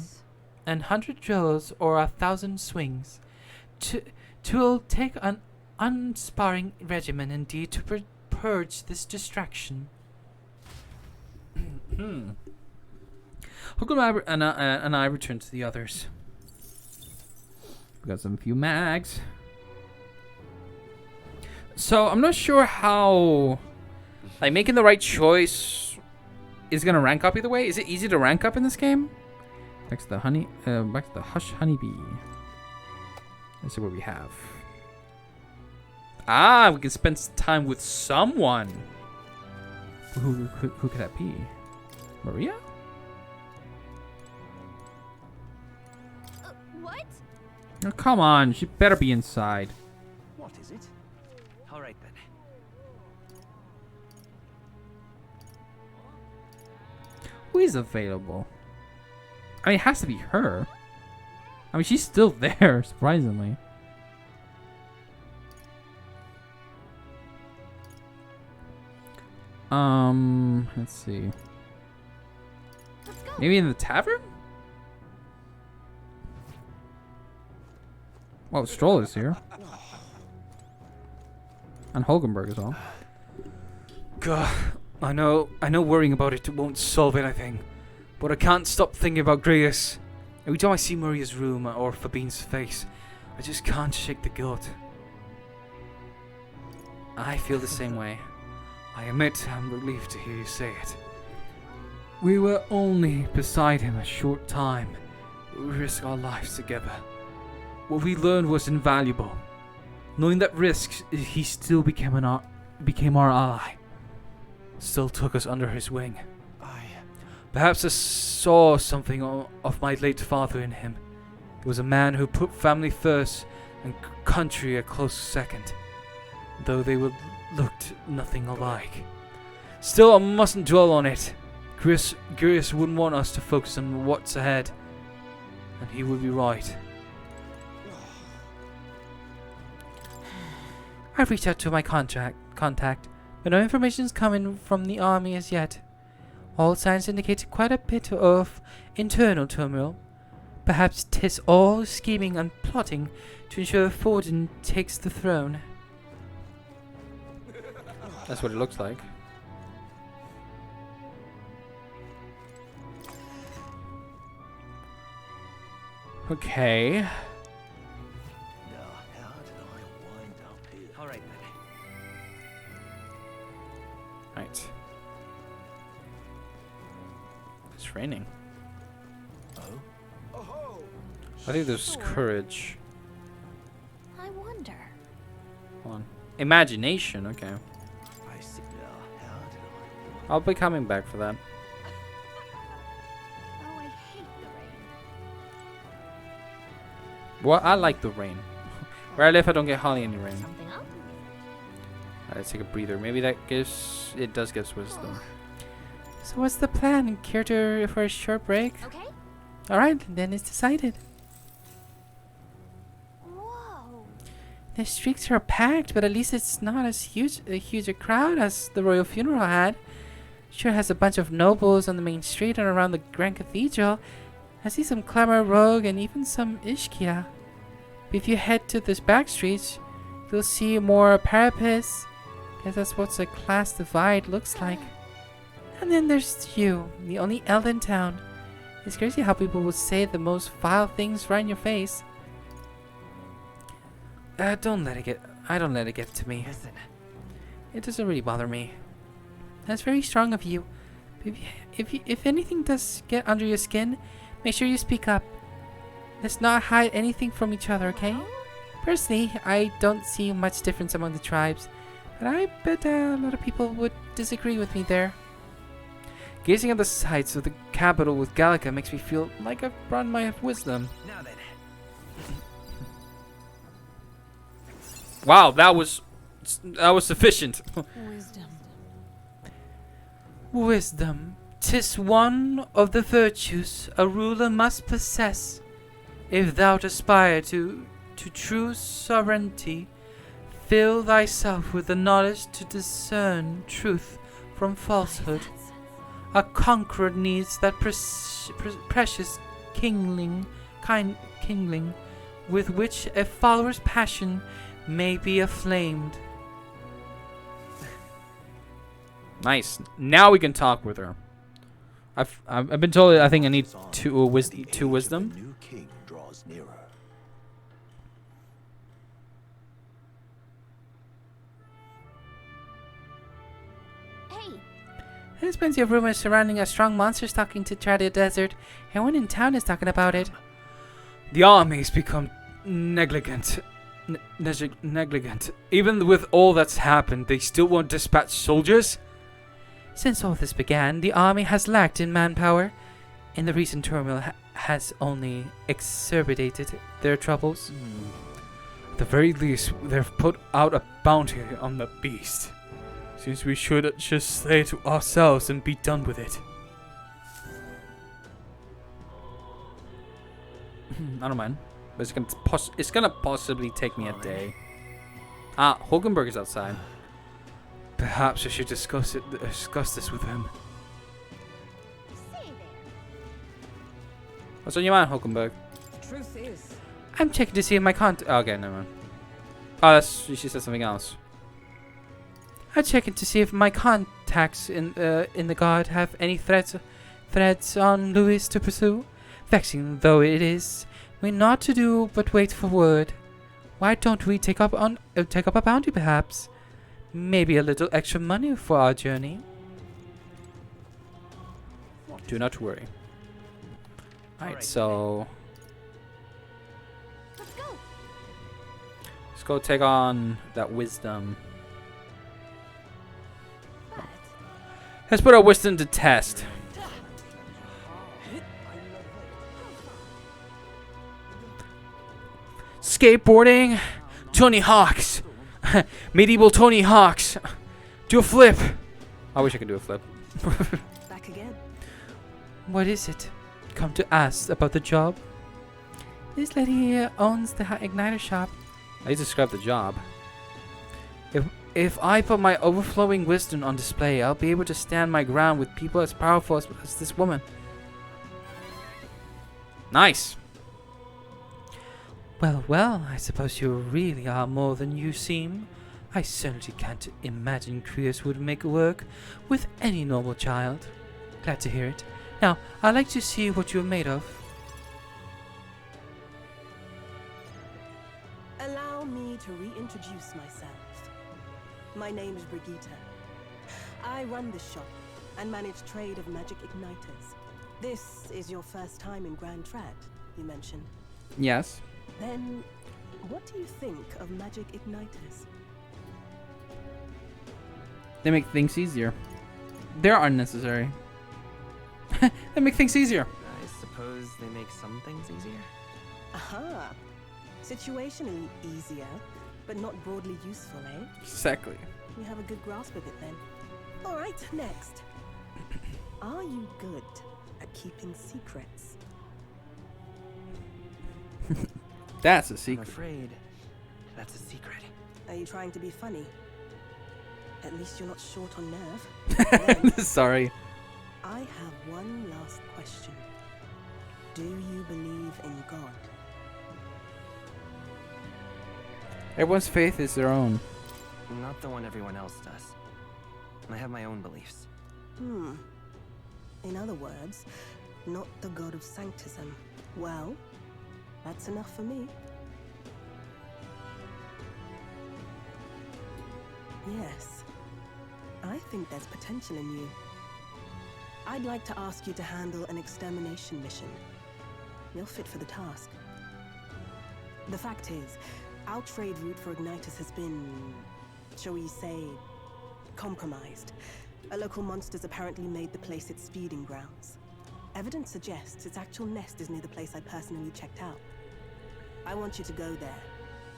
100 drills or 1,000 swings. Twill take an unsparring regimen indeed to purge this distraction. Hulkenberg and I return to the others. We got some few mags. So I'm not sure how, like, making the right choice is gonna rank up either way. Is it easy to rank up in this game? Back to the hush honeybee. Let's see what we have. Ah, we can spend some time with someone. Who could that be? Maria? What? Oh, come on, she better be inside. what is it? All right then. Who is available? I mean, it has to be her. I mean, she's still there, surprisingly. Let's see. Let's go. Maybe in the tavern? Oh, Stroll is here. And Hulkenberg as well. God, I know worrying about it won't solve anything. But I can't stop thinking about Grius. Every time I see Maria's room or Fabine's face, I just can't shake the guilt. I feel the same way. I admit I'm relieved to hear you say it. We were only beside him a short time. We risked our lives together. What we learned was invaluable. Knowing that risks, he still became our ally. Still took us under his wing. Perhaps I saw something of my late father in him. He was a man who put family first and country a close second, though they looked nothing alike. Still, I mustn't dwell on it. Grius wouldn't want us to focus on what's ahead, and he would be right. I've reached out to my contact, but no information's coming from the army as yet. All signs indicate quite a bit of internal turmoil. Perhaps 'tis all scheming and plotting to ensure Forden takes the throne. That's what it looks like. Okay. Now, how did I wind up here? All right then. Right. It's raining. Oh? I think there's courage. I wonder. Hold on. Imagination, okay. I see. Now, how did I I'll be coming back for that. Oh, I hate the rain. Well, I like the rain. Where I live, I don't get hardly any rain. Something up? Let's take a breather. Maybe that gives... It does give wisdom. So what's the plan? Care to for a short break? Okay? Alright, then it's decided. Whoa. The streets are packed, but at least it's not as huge a crowd as the royal funeral had. Sure has a bunch of nobles on the main street and around the Grand Cathedral. I see some clamor rogue and even some Ishkia. But if you head to this back streets, you'll see more parapets. Guess that's what a class divide looks like. And then there's you, the only elf in town. It's crazy how people will say the most vile things right in your face. I don't let it get to me. Listen, It doesn't really bother me. That's very strong of you. If anything does get under your skin, make sure you speak up. Let's not hide anything from each other, okay? Personally, I don't see much difference among the tribes, but I bet a lot of people would disagree with me there. Gazing at the sights of the capital with Gallica makes me feel like I've brought my wisdom. now then. Wow, that was sufficient. Wisdom. Wisdom, 'tis one of the virtues a ruler must possess. If thou aspire to true sovereignty, fill thyself with the knowledge to discern truth from falsehood. A conqueror needs that precious kindling with which a follower's passion may be aflamed. Nice. Now we can talk with her. I've been told I think I need Marches on, two and the age of wisdom. the new king draws nearer. Hey, There's plenty of rumors surrounding a strong monster stalking to try the desert. Everyone in town is talking about it. The army's become negligent. Negligent. Even with all that's happened, they still won't dispatch soldiers? Since all this began, the army has lacked in manpower, and the recent turmoil has only exacerbated their troubles. At the very least, they've put out a bounty on the beast. Seems we should just stay to ourselves and be done with it. I don't mind. But it's gonna possibly take me a day. Ah, Hulkenberg is outside. Perhaps I should discuss this with him. say there. What's on your mind, Hulkenberg? Truth is, I'm checking to see if my Okay, never mind. Oh, she said something else. I'm checking to see if my contacts in the guard have any threads on Louis to pursue. Vexing though it is, we not to do but wait for word. Why don't we take up a bounty, perhaps? Maybe a little extra money for our journey. Do not worry. Alright, Alright, so Let's go. let's go take on that wisdom. But Let's put our wisdom to test. Skateboarding, Tony Hawk's, medieval Tony Hawk's. Do a flip. I wish I could do a flip. back again. What is it? Come to ask about the job? This lady owns the igniter shop. I need to describe the job. If I put my overflowing wisdom on display, I'll be able to stand my ground with people as powerful as this woman. Nice. Well, well, I suppose you really are more than you seem. I certainly can't imagine Krios would make work with any normal child. Glad to hear it. Now, I'd like to see what you're made of. Allow me to reintroduce myself. My name is Brigitte. I run this shop and manage trade of magic igniters. This is your first time in Grand Trad, you mentioned. Yes. Then, what do you think of magic igniters? They make things easier. They're unnecessary. They make things easier. I suppose they make some things easier. Aha! Situationally easier, but not broadly useful, eh? Exactly. You have a good grasp of it then. Alright, next. Are you good at keeping secrets? That's a I'm secret. afraid that's a secret. Are you trying to be funny? At least you're not short on nerve. Then, Sorry. I have one last question. Do you believe in God? Everyone's faith is their own. Not the one everyone else does. I have my own beliefs. In other words, not the God of Sanctism. Well, that's enough for me. Yes, I think there's potential in you. I'd like to ask you to handle an extermination mission. You're fit for the task. The fact is, our trade route for Ignitus has been, shall we say, compromised. A local monster's apparently made the place its feeding grounds. Evidence suggests its actual nest is near the place I personally checked out. I want you to go there,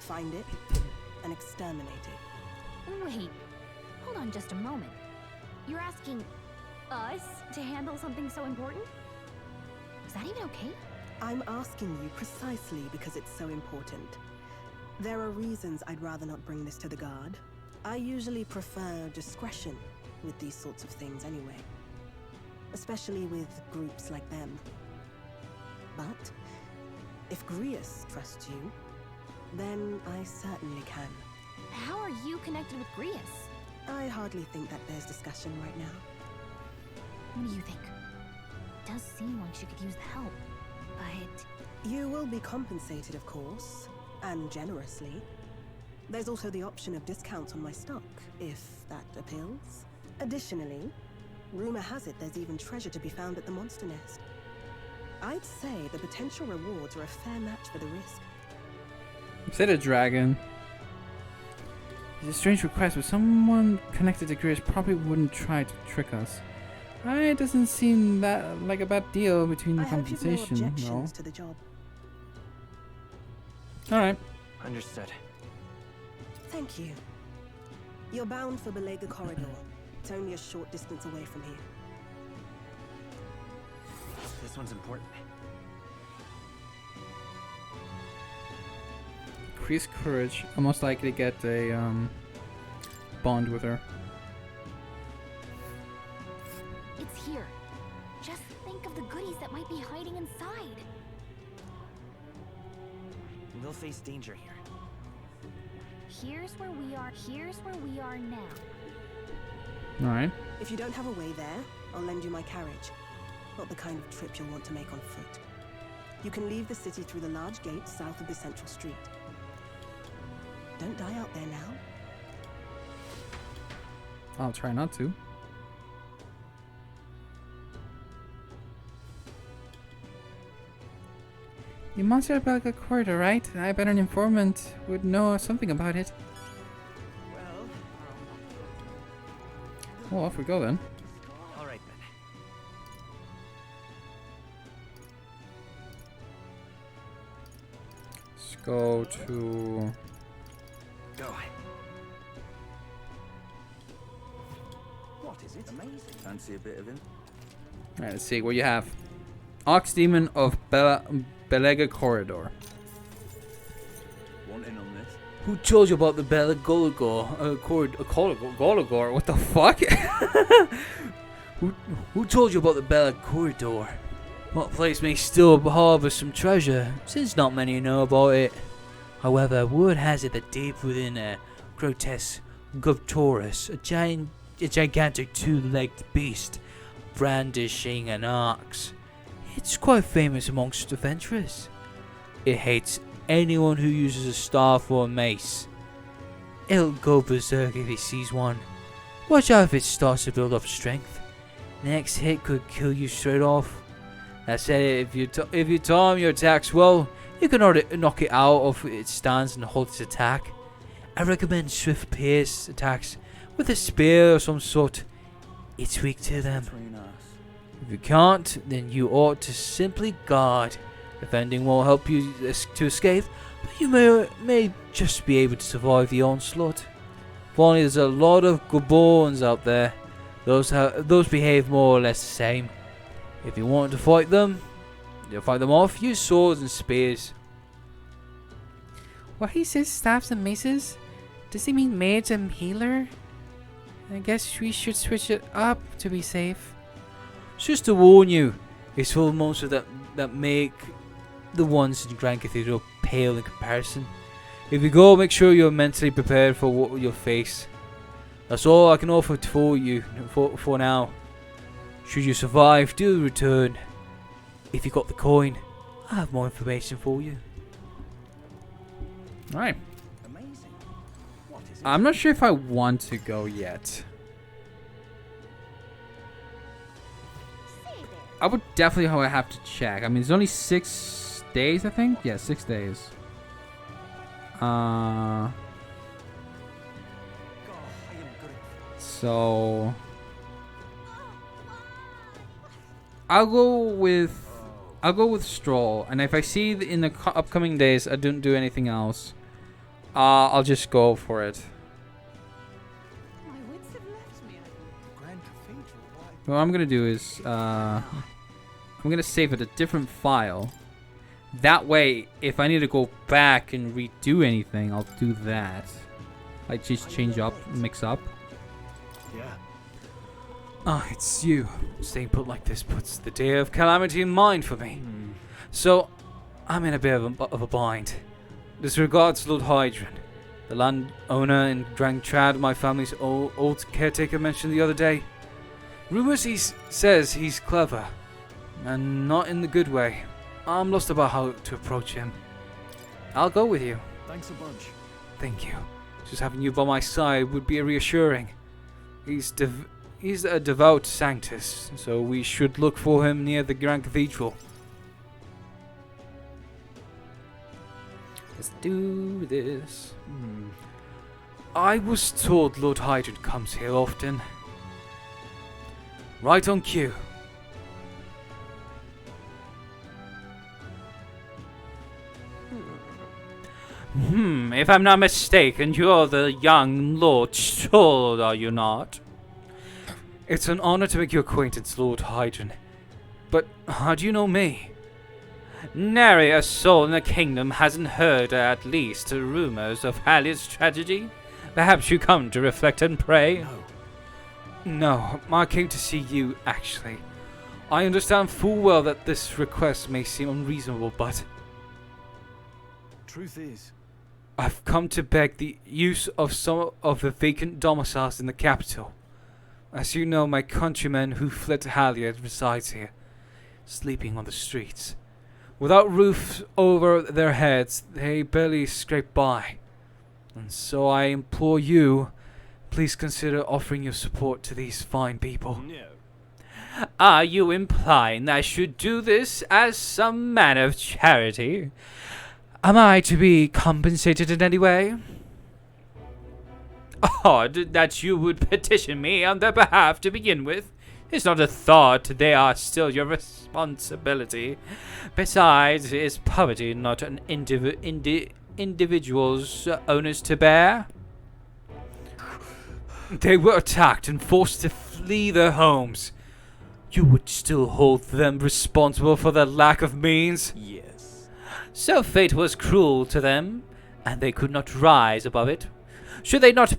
find it, and exterminate it. Wait, hold on just a moment. You're asking us to handle something so important? Is that even okay? I'm asking you precisely because it's so important. There are reasons I'd rather not bring this to the guard. I usually prefer discretion with these sorts of things anyway. Especially with groups like them. But if Grius trusts you, then I certainly can. How are you connected with Grius? I hardly think that there's discussion right now. What do you think? It does seem like she could use the help, but... You will be compensated, of course, and generously. There's also the option of discounts on my stock, if that appeals. Additionally, rumor has it there's even treasure to be found at the monster nest. I'd say the potential rewards are a fair match for the risk. Say the dragon. It's a strange request, but someone connected to Grius probably wouldn't try to trick us. It doesn't seem that like a bad deal between the I hope you've no compensation, objections to the job. Alright. Understood. Thank you. You're bound for Belega Corridor. It's only a short distance away from here. This one's important. Increase courage. I'm most likely to get a bond with her. It's here. Just think of the goodies that might be hiding inside. They'll face danger here. Here's where we are now. Alright. If you don't have a way there, I'll lend you my carriage. Not the kind of trip you'll want to make on foot. You can leave the city through the large gate south of the central street. Don't die out there now. I'll try not to. You monster about the corridor, right? I bet an informant would know something about it. Well, off we go then. All right then. Let's go to... Go. What is it? Amazing. Fancy a bit of him? Alright, let's see what you have. Ox Demon of Belega Corridor. Want in on this? Who told you about the Belega Corridor? What the fuck? who told you about the Belega Corridor? What place may still harbor some treasure, since not many know about it. However, word has it that deep within a grotesque Guptorus, a gigantic two-legged beast, brandishing an axe. It's quite famous amongst adventurers. It hates anyone who uses a staff or a mace. It'll go berserk if it sees one. Watch out if it starts to build up strength. The next hit could kill you straight off. That said, if you time your attacks well, you can knock it out of its stance and hold its attack. I recommend swift pierce attacks with a spear of some sort. It's weak to them. Between us. If you can't, then you ought to simply guard. Defending won't help you to escape, but you may just be able to survive the onslaught. Finally, there's a lot of Gaborns out there. Those behave more or less the same. If you want to fight them, you'll fight them off. Use swords and spears. Well, he says staffs and maces. Does he mean mage and healer? I guess we should switch it up to be safe. Just to warn you, it's full of monsters that make the ones in Grand Cathedral pale in comparison. If you go, make sure you're mentally prepared for what you'll face. That's all I can offer for you for now. Should you survive, do return. If you got the coin, I have more information for you. Alright. Amazing. What is it? I'm not sure if I want to go yet. Say there. I would definitely have to check. I mean, it's only 6 days, I think? Yeah, 6 days. So I'll go with Stroll, and if I see in the upcoming days I don't do anything else, I'll just go for it. My wits have left me. Grand Cathedral, why? What I'm gonna do is I'm gonna save it a different file. That way, if I need to go back and redo anything, I'll do that. Like just change up, mix up. Yeah. Ah, it's you. Staying put like this puts the day of calamity in mind for me. So, I'm in a bit of a bind. This regards Lord Hydron, the landowner in Drang Trad my family's old caretaker mentioned the other day. Rumors says he's clever, and not in the good way. I'm lost about how to approach him. I'll go with you. Thanks a bunch. Thank you. Just having you by my side would be reassuring. He's a devout sanctus, so we should look for him near the Grand Cathedral. Let's do this. I was told Lord Hydron comes here often. Right on cue. If I'm not mistaken, you're the young Lord Stroll, are you not? It's an honor to make your acquaintance, Lord Hydron. But how do you know me? Nary a soul in the kingdom hasn't heard at least rumors of Halliard's tragedy. Perhaps you come to reflect and pray? No, I came to see you, actually. I understand full well that this request may seem unreasonable, but Truth is, I've come to beg the use of some of the vacant domiciles in the capital. As you know, my countrymen who fled to Halliard resides here, sleeping on the streets. Without roofs over their heads, they barely scrape by. And so I implore you, please consider offering your support to these fine people. no. Are you implying that I should do this as some manner of charity? Am I to be compensated in any way? Odd that you would petition me on their behalf to begin with. It's not a thought, they are still your responsibility. Besides, is poverty not an individual's onus to bear? They were attacked and forced to flee their homes. You would still hold them responsible for their lack of means? Yes. So fate was cruel to them, and they could not rise above it. Should they not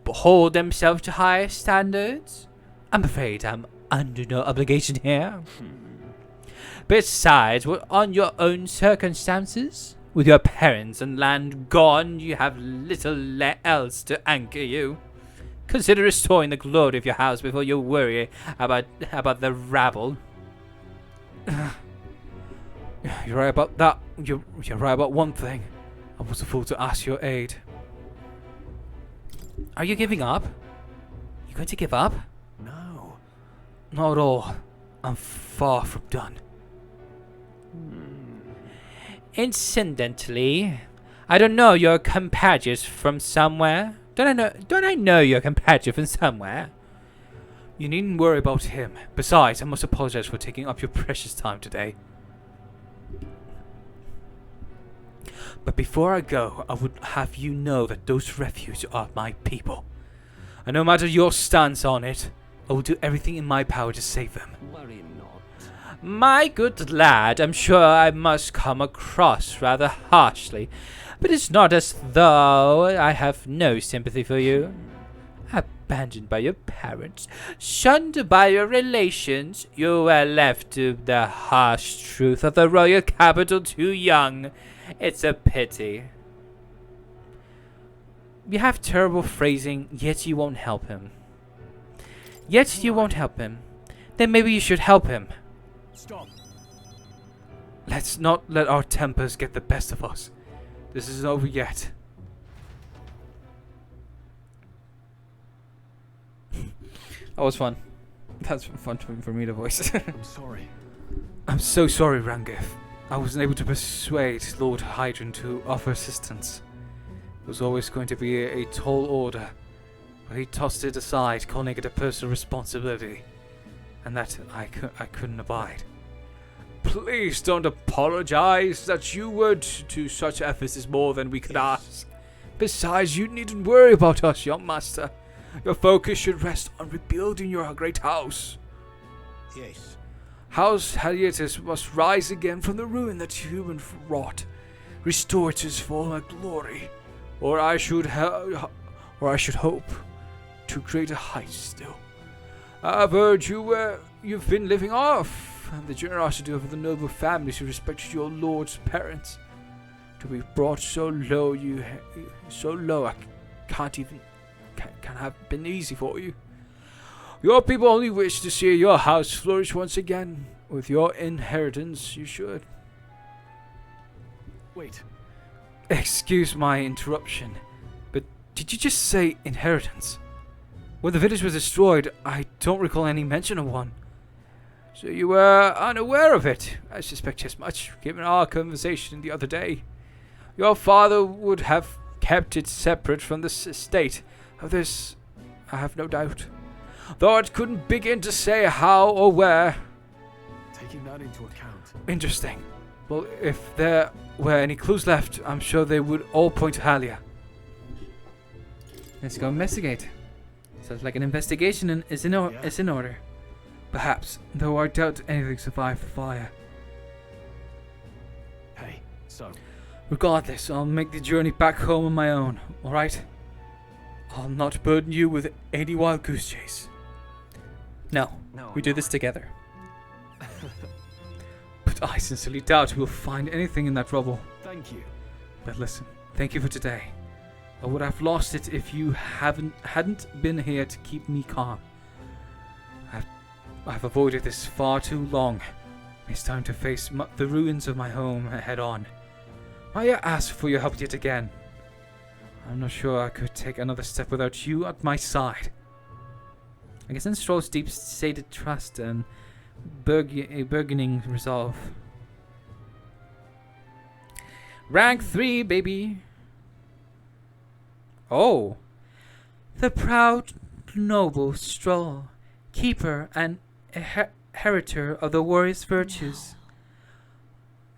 hold themselves to higher standards? I'm afraid I'm under no obligation here. Besides, on your own circumstances, with your parents and land gone, you have little else to anchor you. Consider restoring the glory of your house before you worry about the rabble. You're right about that. You're right about one thing. I was a fool to ask your aid. Are you giving up? You going to give up? No. Not at all. I'm far from done. Incidentally, I don't know your compatriots from somewhere. Don't I know your compatriot from somewhere? You needn't worry about him. Besides, I must apologize for taking up your precious time today. But before I go, I would have you know that those refugees are my people. And no matter your stance on it, I will do everything in my power to save them. Worry not. My good lad, I'm sure I must come across rather harshly, but it's not as though I have no sympathy for you. Abandoned by your parents, shunned by your relations, you were left to the harsh truth of the royal capital too young. It's a pity. You have terrible phrasing, yet you won't help him. Yet you won't help him. Then maybe you should help him. Stop. Let's not let our tempers get the best of us. This isn't over yet. That was fun. That's fun for me to voice. I'm sorry. I'm so sorry, Rangif. I wasn't able to persuade Lord Hydron to offer assistance. It was always going to be a tall order, but he tossed it aside, calling it a personal responsibility, and that I couldn't abide. Please don't apologize. That you would to such efforts is more than we could ask. Besides, you needn't worry about us, young master. Your focus should rest on rebuilding your great house. Yes. House Heliotis must rise again from the ruin that human wrought, restore it to its former glory, or I should hope to greater heights still. I've heard you've been living off the generosity of the noble families who respected your lord's parents. To be brought so low, I can't have been easy for you. Your people only wish to see your house flourish once again. With your inheritance, you should. Wait. Excuse my interruption, but did you just say inheritance? When the village was destroyed, I don't recall any mention of one. So you were unaware of it. I suspect as much, given our conversation the other day. Your father would have kept it separate from the estate. Of this, I have no doubt. Though I couldn't begin to say how or where. Taking that into account. Interesting. Well, if there were any clues left, I'm sure they would all point to Halia. Let's go investigate. Sounds like an investigation is in order. Perhaps, though I doubt anything survived the fire. Hey, so. Regardless, I'll make the journey back home on my own, alright? I'll not burden you with any wild goose chase. No, we do this together. But I sincerely doubt we'll find anything in that rubble. Thank you. But listen, thank you for today. I would have lost it if you hadn't been here to keep me calm. I've avoided this far too long. It's time to face the ruins of my home head on. I ask for your help yet again. I'm not sure I could take another step without you at my side. I guess in Stroll's deep-stated trust and burgeoning resolve. Rank 3, baby. Oh. The proud noble Stroll, keeper and inheritor of the warrior's virtues.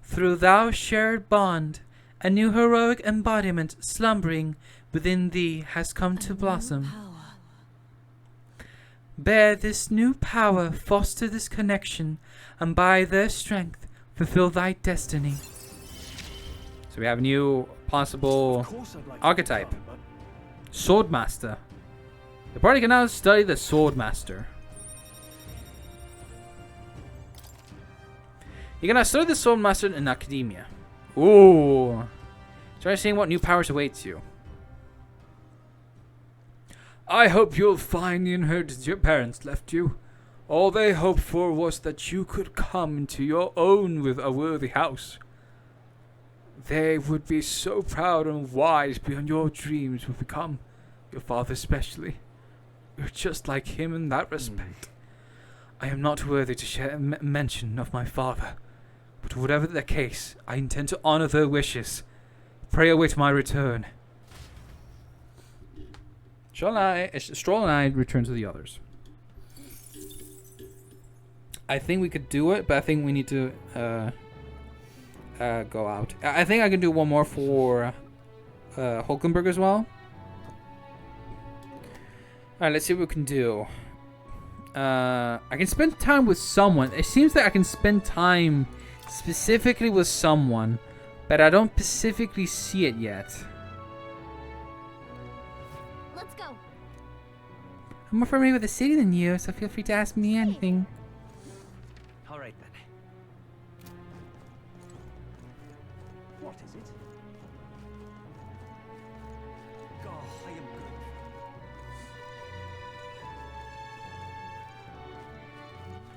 Through thou shared bond, a new heroic embodiment slumbering within thee has come to blossom. Bear this new power, foster this connection, and by their strength fulfill thy destiny. So we have a new possible archetype. Swordmaster. The party can now study the Swordmaster. You can now study the Swordmaster in academia. Ooh. Try seeing what new powers awaits you. I hope you'll find the inheritance your parents left you. All they hoped for was that you could come into your own with a worthy house. They would be so proud and wise beyond your dreams would become, your father especially. You're just like him in that respect. I am not worthy to share mention of my father, but whatever the case, I intend to honor their wishes. Pray await my return. Stroll and I return to the others. I think we could do it, but I think we need to go out. I think I can do one more for Hulkenberg as well. Alright, let's see what we can do. I can spend time with someone. It seems that I can spend time specifically with someone, but I don't specifically see it yet. Let's go. I'm more familiar with the city than you, so feel free to ask me anything. All right then. What is it?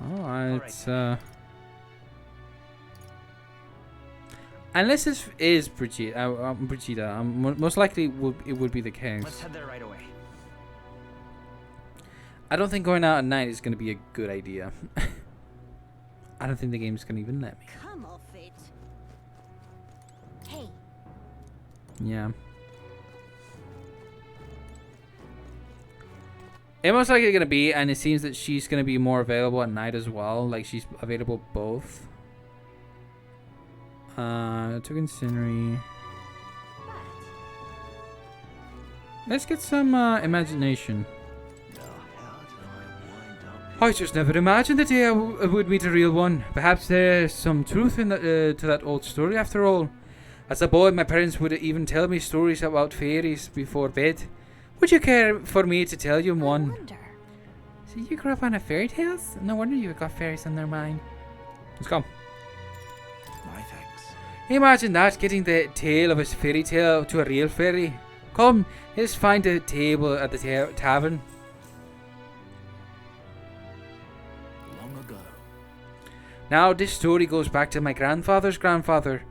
Oh, I am good. Oh, it's unless this is Brigitte, most likely it would be the case. Let's head there right away. I don't think going out at night is going to be a good idea. I don't think the game's going to even let me. Come off it. Hey, Yeah. It most likely going to be, and it seems that she's going to be more available at night as well. Like, she's available both. Took incendiary. Let's get some imagination. Now, how did I wind up I here? just never imagined the day I would meet a real one. Perhaps there's some truth in that, to that old story after all. As a boy, my parents would even tell me stories about fairies before bed. Would you care for me to tell you I one? wonder. So you grew up on a fairy tales? No wonder you got fairies on their mind. Let's go. My thanks. Imagine that, getting the tale of a fairy tale to a real fairy. Come, let's find a table at the tavern. Long ago, Now this story goes back to my grandfather's grandfather.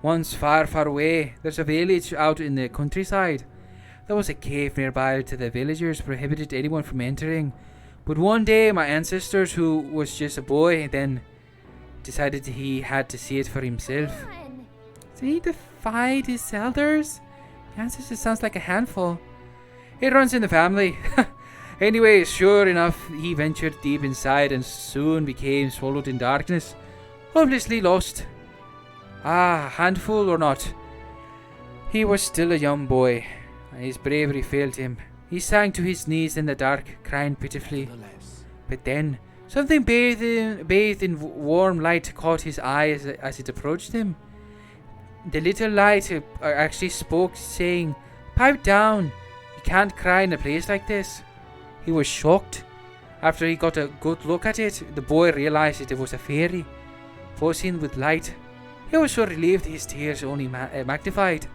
Once far, far away, there's a village out in the countryside. There was a cave nearby to the villagers prohibited anyone from entering. But one day my ancestors, who was just a boy then, decided he had to see it for himself. Come on. So he defied his elders? The ancestor sounds like a handful. It runs in the family. Anyway, sure enough, he ventured deep inside and soon became swallowed in darkness, hopelessly lost. Ah, handful or not, he was still a young boy, and his bravery failed him. He sank to his knees in the dark, crying pitifully. nevertheless, But then, something bathed in warm light caught his eye as it approached him. The little light actually spoke, saying, "Pipe down, you can't cry in a place like this." He was shocked. After he got a good look at it, the boy realized that it was a fairy, pulsing with light. He was so relieved his tears only magnified.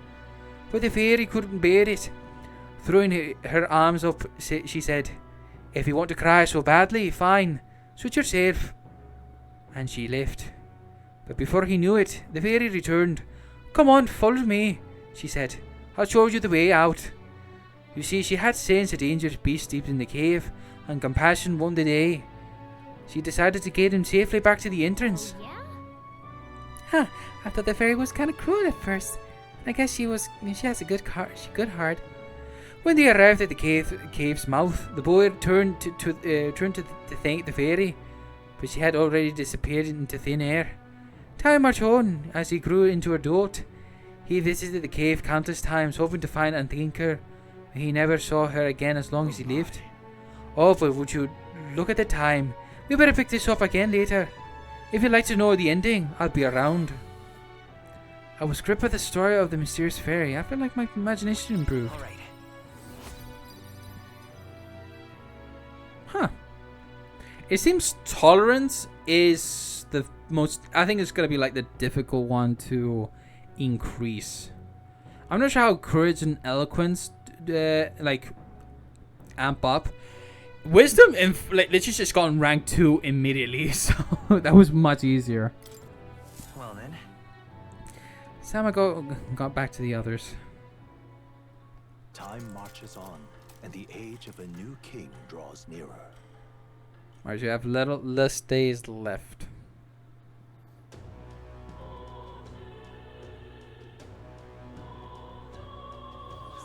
But the fairy couldn't bear it. Throwing her arms up, she said, "If you want to cry so badly, fine, suit yourself." And she left. But before he knew it, the fairy returned. "Come on, follow me," she said. "I'll show you the way out." You see, she had sensed a dangerous beast deep in the cave, and compassion won the day. She decided to get him safely back to the entrance. Oh, yeah? Huh, I thought the fairy was kind of cruel at first. I guess she has a good heart. When they arrived at the cave's mouth, the boy turned to thank the fairy, but she had already disappeared into thin air. Time marched on as he grew into adult. He visited the cave countless times, hoping to find and thank her. He never saw her again as long as he lived. Oh, but would you look at the time? We better pick this up again later. If you'd like to know the ending, I'll be around. I was gripped by the story of the mysterious fairy. I felt like my imagination improved. All right. Huh. It seems tolerance is the most... I think it's going to be like the difficult one to increase. I'm not sure how courage and eloquence like amp up. Wisdom like literally just got rank 2 immediately, so that was much easier. Well then. Sam got back to the others. time marches on, and the age of a new king draws nearer. Alright, you have less days left.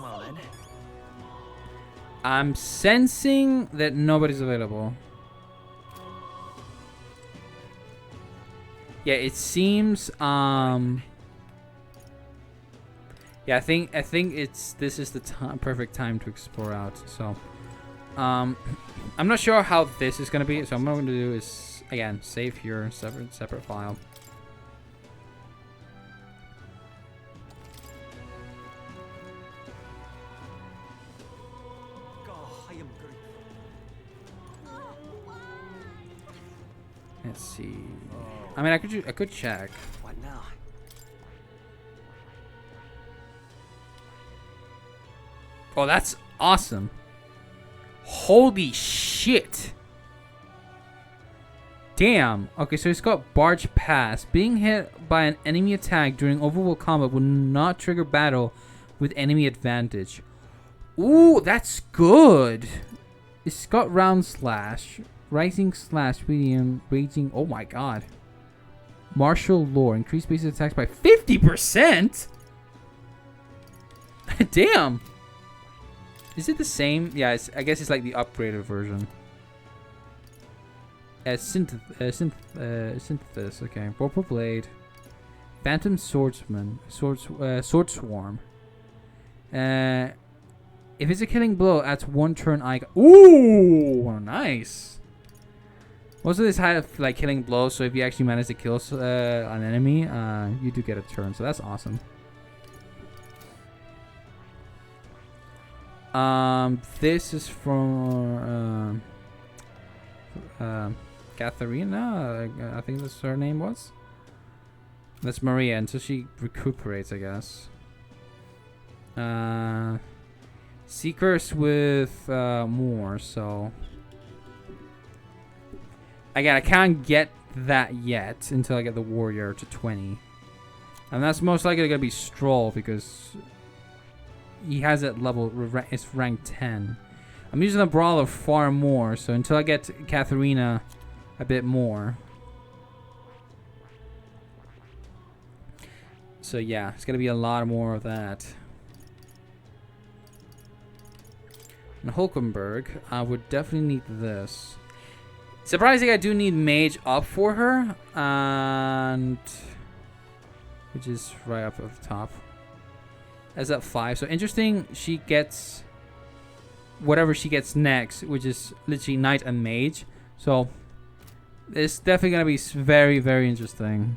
Well then. I'm sensing that nobody's available. Yeah, it seems yeah, I think this is the perfect time to explore out. So I'm not sure how this is gonna be, so what I'm gonna do is again save here, separate file. Oh, I am grateful. Let's see. I mean, I could check. What now? Oh, that's awesome. Holy shit. Damn. Okay, so it's got Barge Pass. Being hit by an enemy attack during overworld combat will not trigger battle with enemy advantage. Ooh, that's good. It's got Round Slash, Rising Slash, Medium, Raging. Oh my god. Martial Lore. Increase base attacks by 50%? Damn. Is it the same? Yeah, I guess it's like the upgraded version. Synthesis. Okay. Vorpal Blade. Phantom Swordsman. Sword Swarm. If it's a killing blow, adds 1 turn icon. Ooh, nice. Most of this have like killing blows, so if you actually manage to kill an enemy, you do get a turn. So that's awesome. This is from Katharina. I think that's her name was. That's Maria until she recuperates, I guess. Seekers with more, so again, I can't get that yet until I get the warrior to 20, and that's most likely gonna be Stroll because he has that level. It's rank 10. I'm using the brawler far more, so until I get Katharina a bit more. So yeah, it's gonna be a lot more of that. And Hulkenberg, I would definitely need this. Surprising, I do need mage up for her, and which is right up at the top. As at 5, so interesting. She gets whatever she gets next, which is literally knight and mage. So it's definitely gonna be very, very interesting.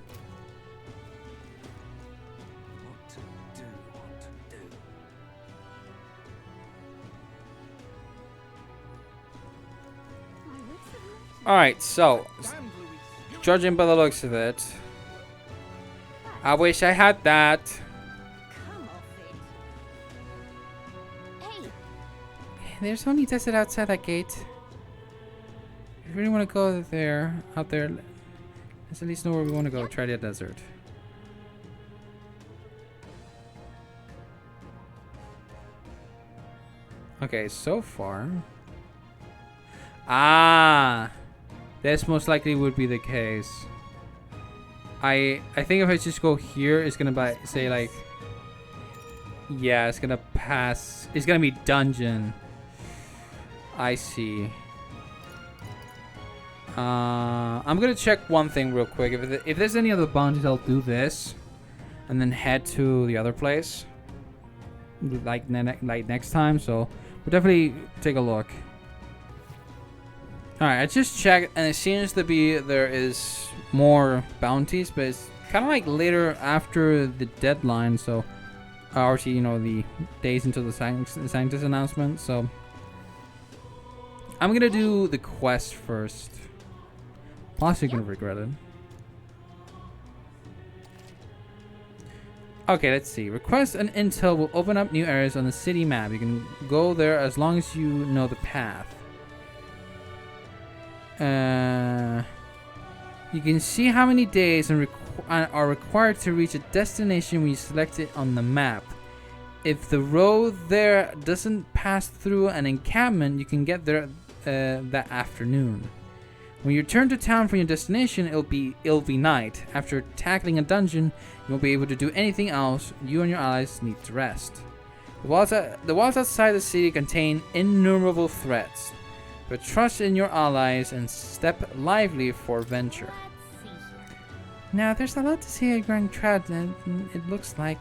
Alright, so judging by the looks of it, I wish I had that. Come off it. Hey, There's only desert outside that gate. If you really want to go there, out there, let's at least know where we want to go. Try the desert. Okay, so far. Ah, this most likely would be the case. I think if I just go here, it's gonna say like, yeah, it's gonna pass. It's gonna be dungeon. I see. I'm gonna check one thing real quick. If there's any other bounties, I'll do this, and then head to the other place, like next time. So we'll definitely take a look. All right, I just checked, and it seems to be there is more bounties, but it's kind of like later after the deadline. So, obviously, you know, the days until the scientist announcement. So, I'm gonna do the quest first. Plus, you're gonna regret it. Okay, let's see. Request and intel will open up new areas on the city map. You can go there as long as you know the path. You can see how many days are required to reach a destination when you select it on the map. If the road there doesn't pass through an encampment, you can get there that afternoon. When you return to town from your destination, it'll be night. After tackling a dungeon, you won't be able to do anything else. You and your allies need to rest. The walls outside the city contain innumerable threats. But trust in your allies and step lively for venture. let's see here. Now, there's a lot to see at Grand Trad, and it looks like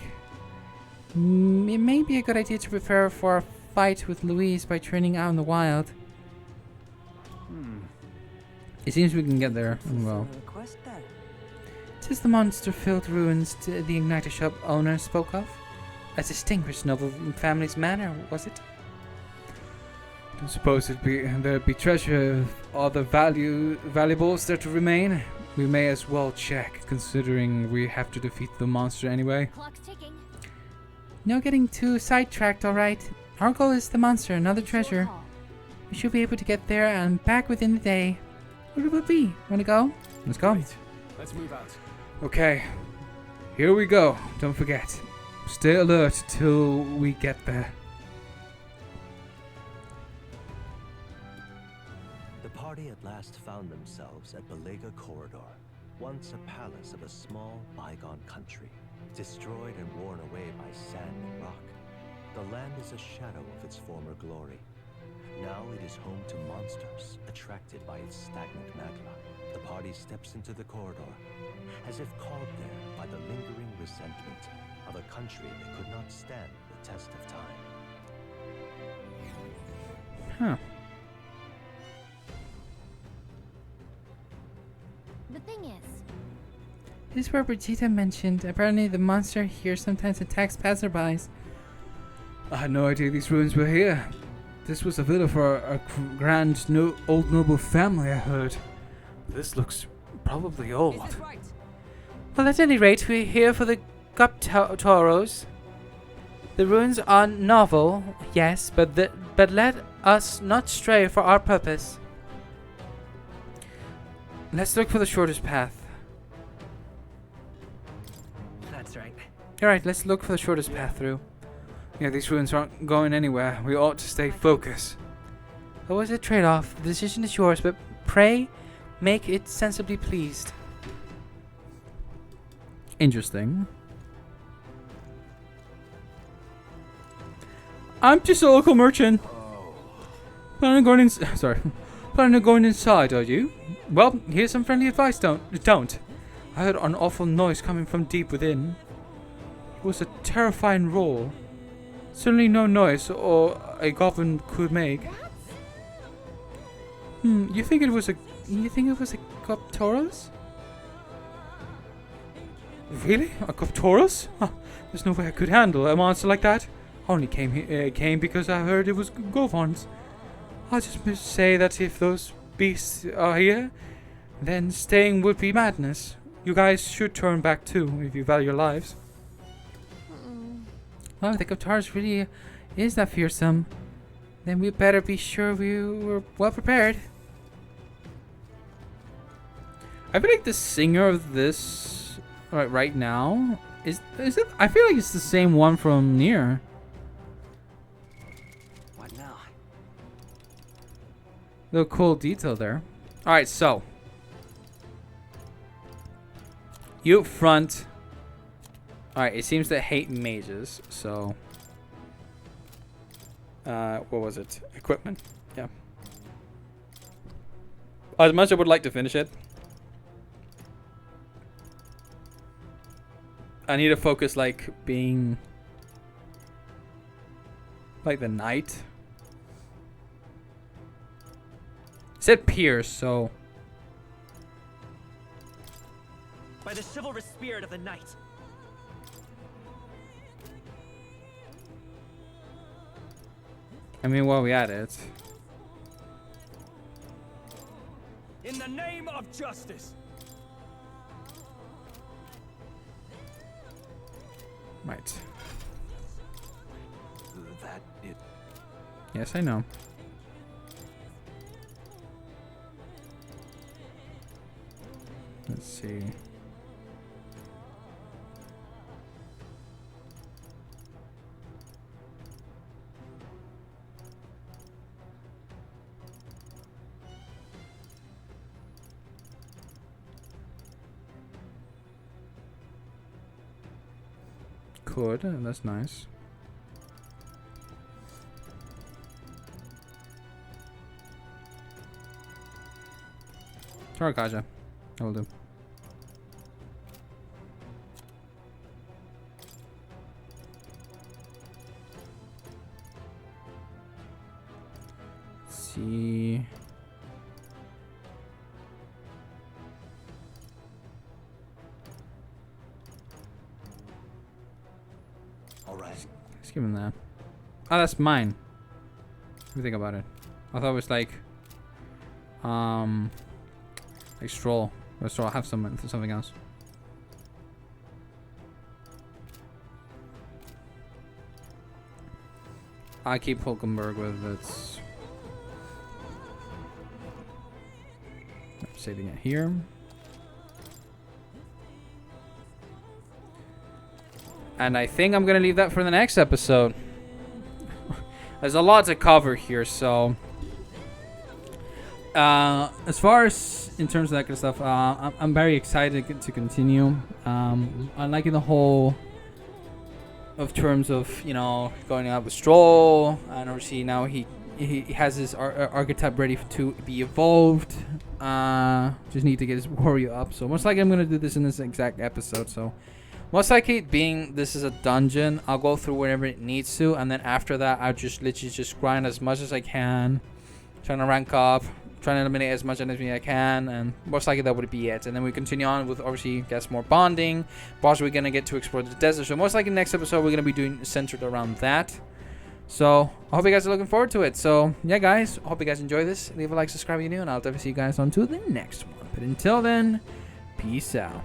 it may be a good idea to prepare for a fight with Louise by training out in the wild. It seems we can get there. Well, Quest there. Tis the monster-filled ruins the igniter shop owner spoke of. A distinguished noble family's manor, was it? I suppose there'd be treasure of all the valuables there to remain. We may as well check, considering we have to defeat the monster anyway. Clock's ticking. No getting too sidetracked, alright. Our goal is the monster, another treasure. Short haul. We should be able to get there and back within the day. What will it be? Wanna go? Let's go. Right. Let's move out. Okay, here we go. Don't forget, stay alert till we get there. The party at last found themselves at Belega Corridor, once a palace of a small, bygone country, destroyed and worn away by sand and rock. The land is a shadow of its former glory. Now it is home to monsters attracted by its stagnant magma. The party steps into the corridor, as if called there by the lingering resentment of a country that could not stand the test of time. Huh. The thing is, This is where Brigitte mentioned. Apparently the monster here sometimes attacks passerbys. I had no idea these ruins were here. This was a villa for a grand old noble family, I heard. This looks probably old. Well, at any rate, we're here for the Guptoros. The ruins are novel, yes, but let us not stray for our purpose. Let's look for the shortest path. That's right. Alright, let's look for the shortest path through. Yeah, these ruins aren't going anywhere. We ought to stay focused. Always a trade-off. The decision is yours, but pray, make it sensibly pleased. Interesting. I'm just a local merchant. Planning on going planning on going inside, are you? Well, here's some friendly advice. Don't. I heard an awful noise coming from deep within. It was a terrifying roar. Certainly no noise or a goblin could make. You think it was a Guptoros? Really? A Guptoros? Huh, there's no way I could handle a monster like that. I only came because I heard it was Govons. I'll just say that if those beasts are here, then staying would be madness. You guys should turn back too, if you value your lives. Well, if the Guptoros really is that fearsome, then we better be sure we were well prepared. I feel like the singer of this right now is it? I feel like it's the same one from Nier. What now? Little cool detail there. All right, so you up front. All right, it seems to hate mages. So, what was it? Equipment. Yeah. As much as I would like to finish it, I need to focus like being like the knight. It said Pierce, so By the chivalrous spirit of the knight. I mean, while we at it, In the name of justice. right? That it. Yes, I know. Let's see. Could, that's nice. Tarakaja. I will do. Let's see. Let's give him that. Oh, that's mine. Let me think about it. I thought it was like Stroll. Or Stroll, I'll have something else. I keep Hulkenberg with its. I'm saving it here. And I think I'm gonna leave that for the next episode. There's a lot to cover here, so as far as in terms of that kind of stuff, I'm very excited to continue. I'm liking the whole of terms of, you know, going out with Stroll, and obviously now he has his archetype ready to be evolved. Just need to get his warrior up. So most likely I'm gonna do this in this exact episode. So most likely, being this is a dungeon, I'll go through whatever it needs to, and then after that I'll just literally just grind as much as I can, trying to rank up, trying to eliminate as much enemy as I can, and most likely that would be it. And then we continue on with, obviously, guess more bonding. Boss, we're gonna get to explore the desert, so most likely next episode we're gonna be doing centered around that. So I hope you guys are looking forward to it. So yeah, guys, I hope you guys enjoy this. Leave a like, subscribe if you're new, and I'll definitely see you guys on to the next one. But until then, peace out.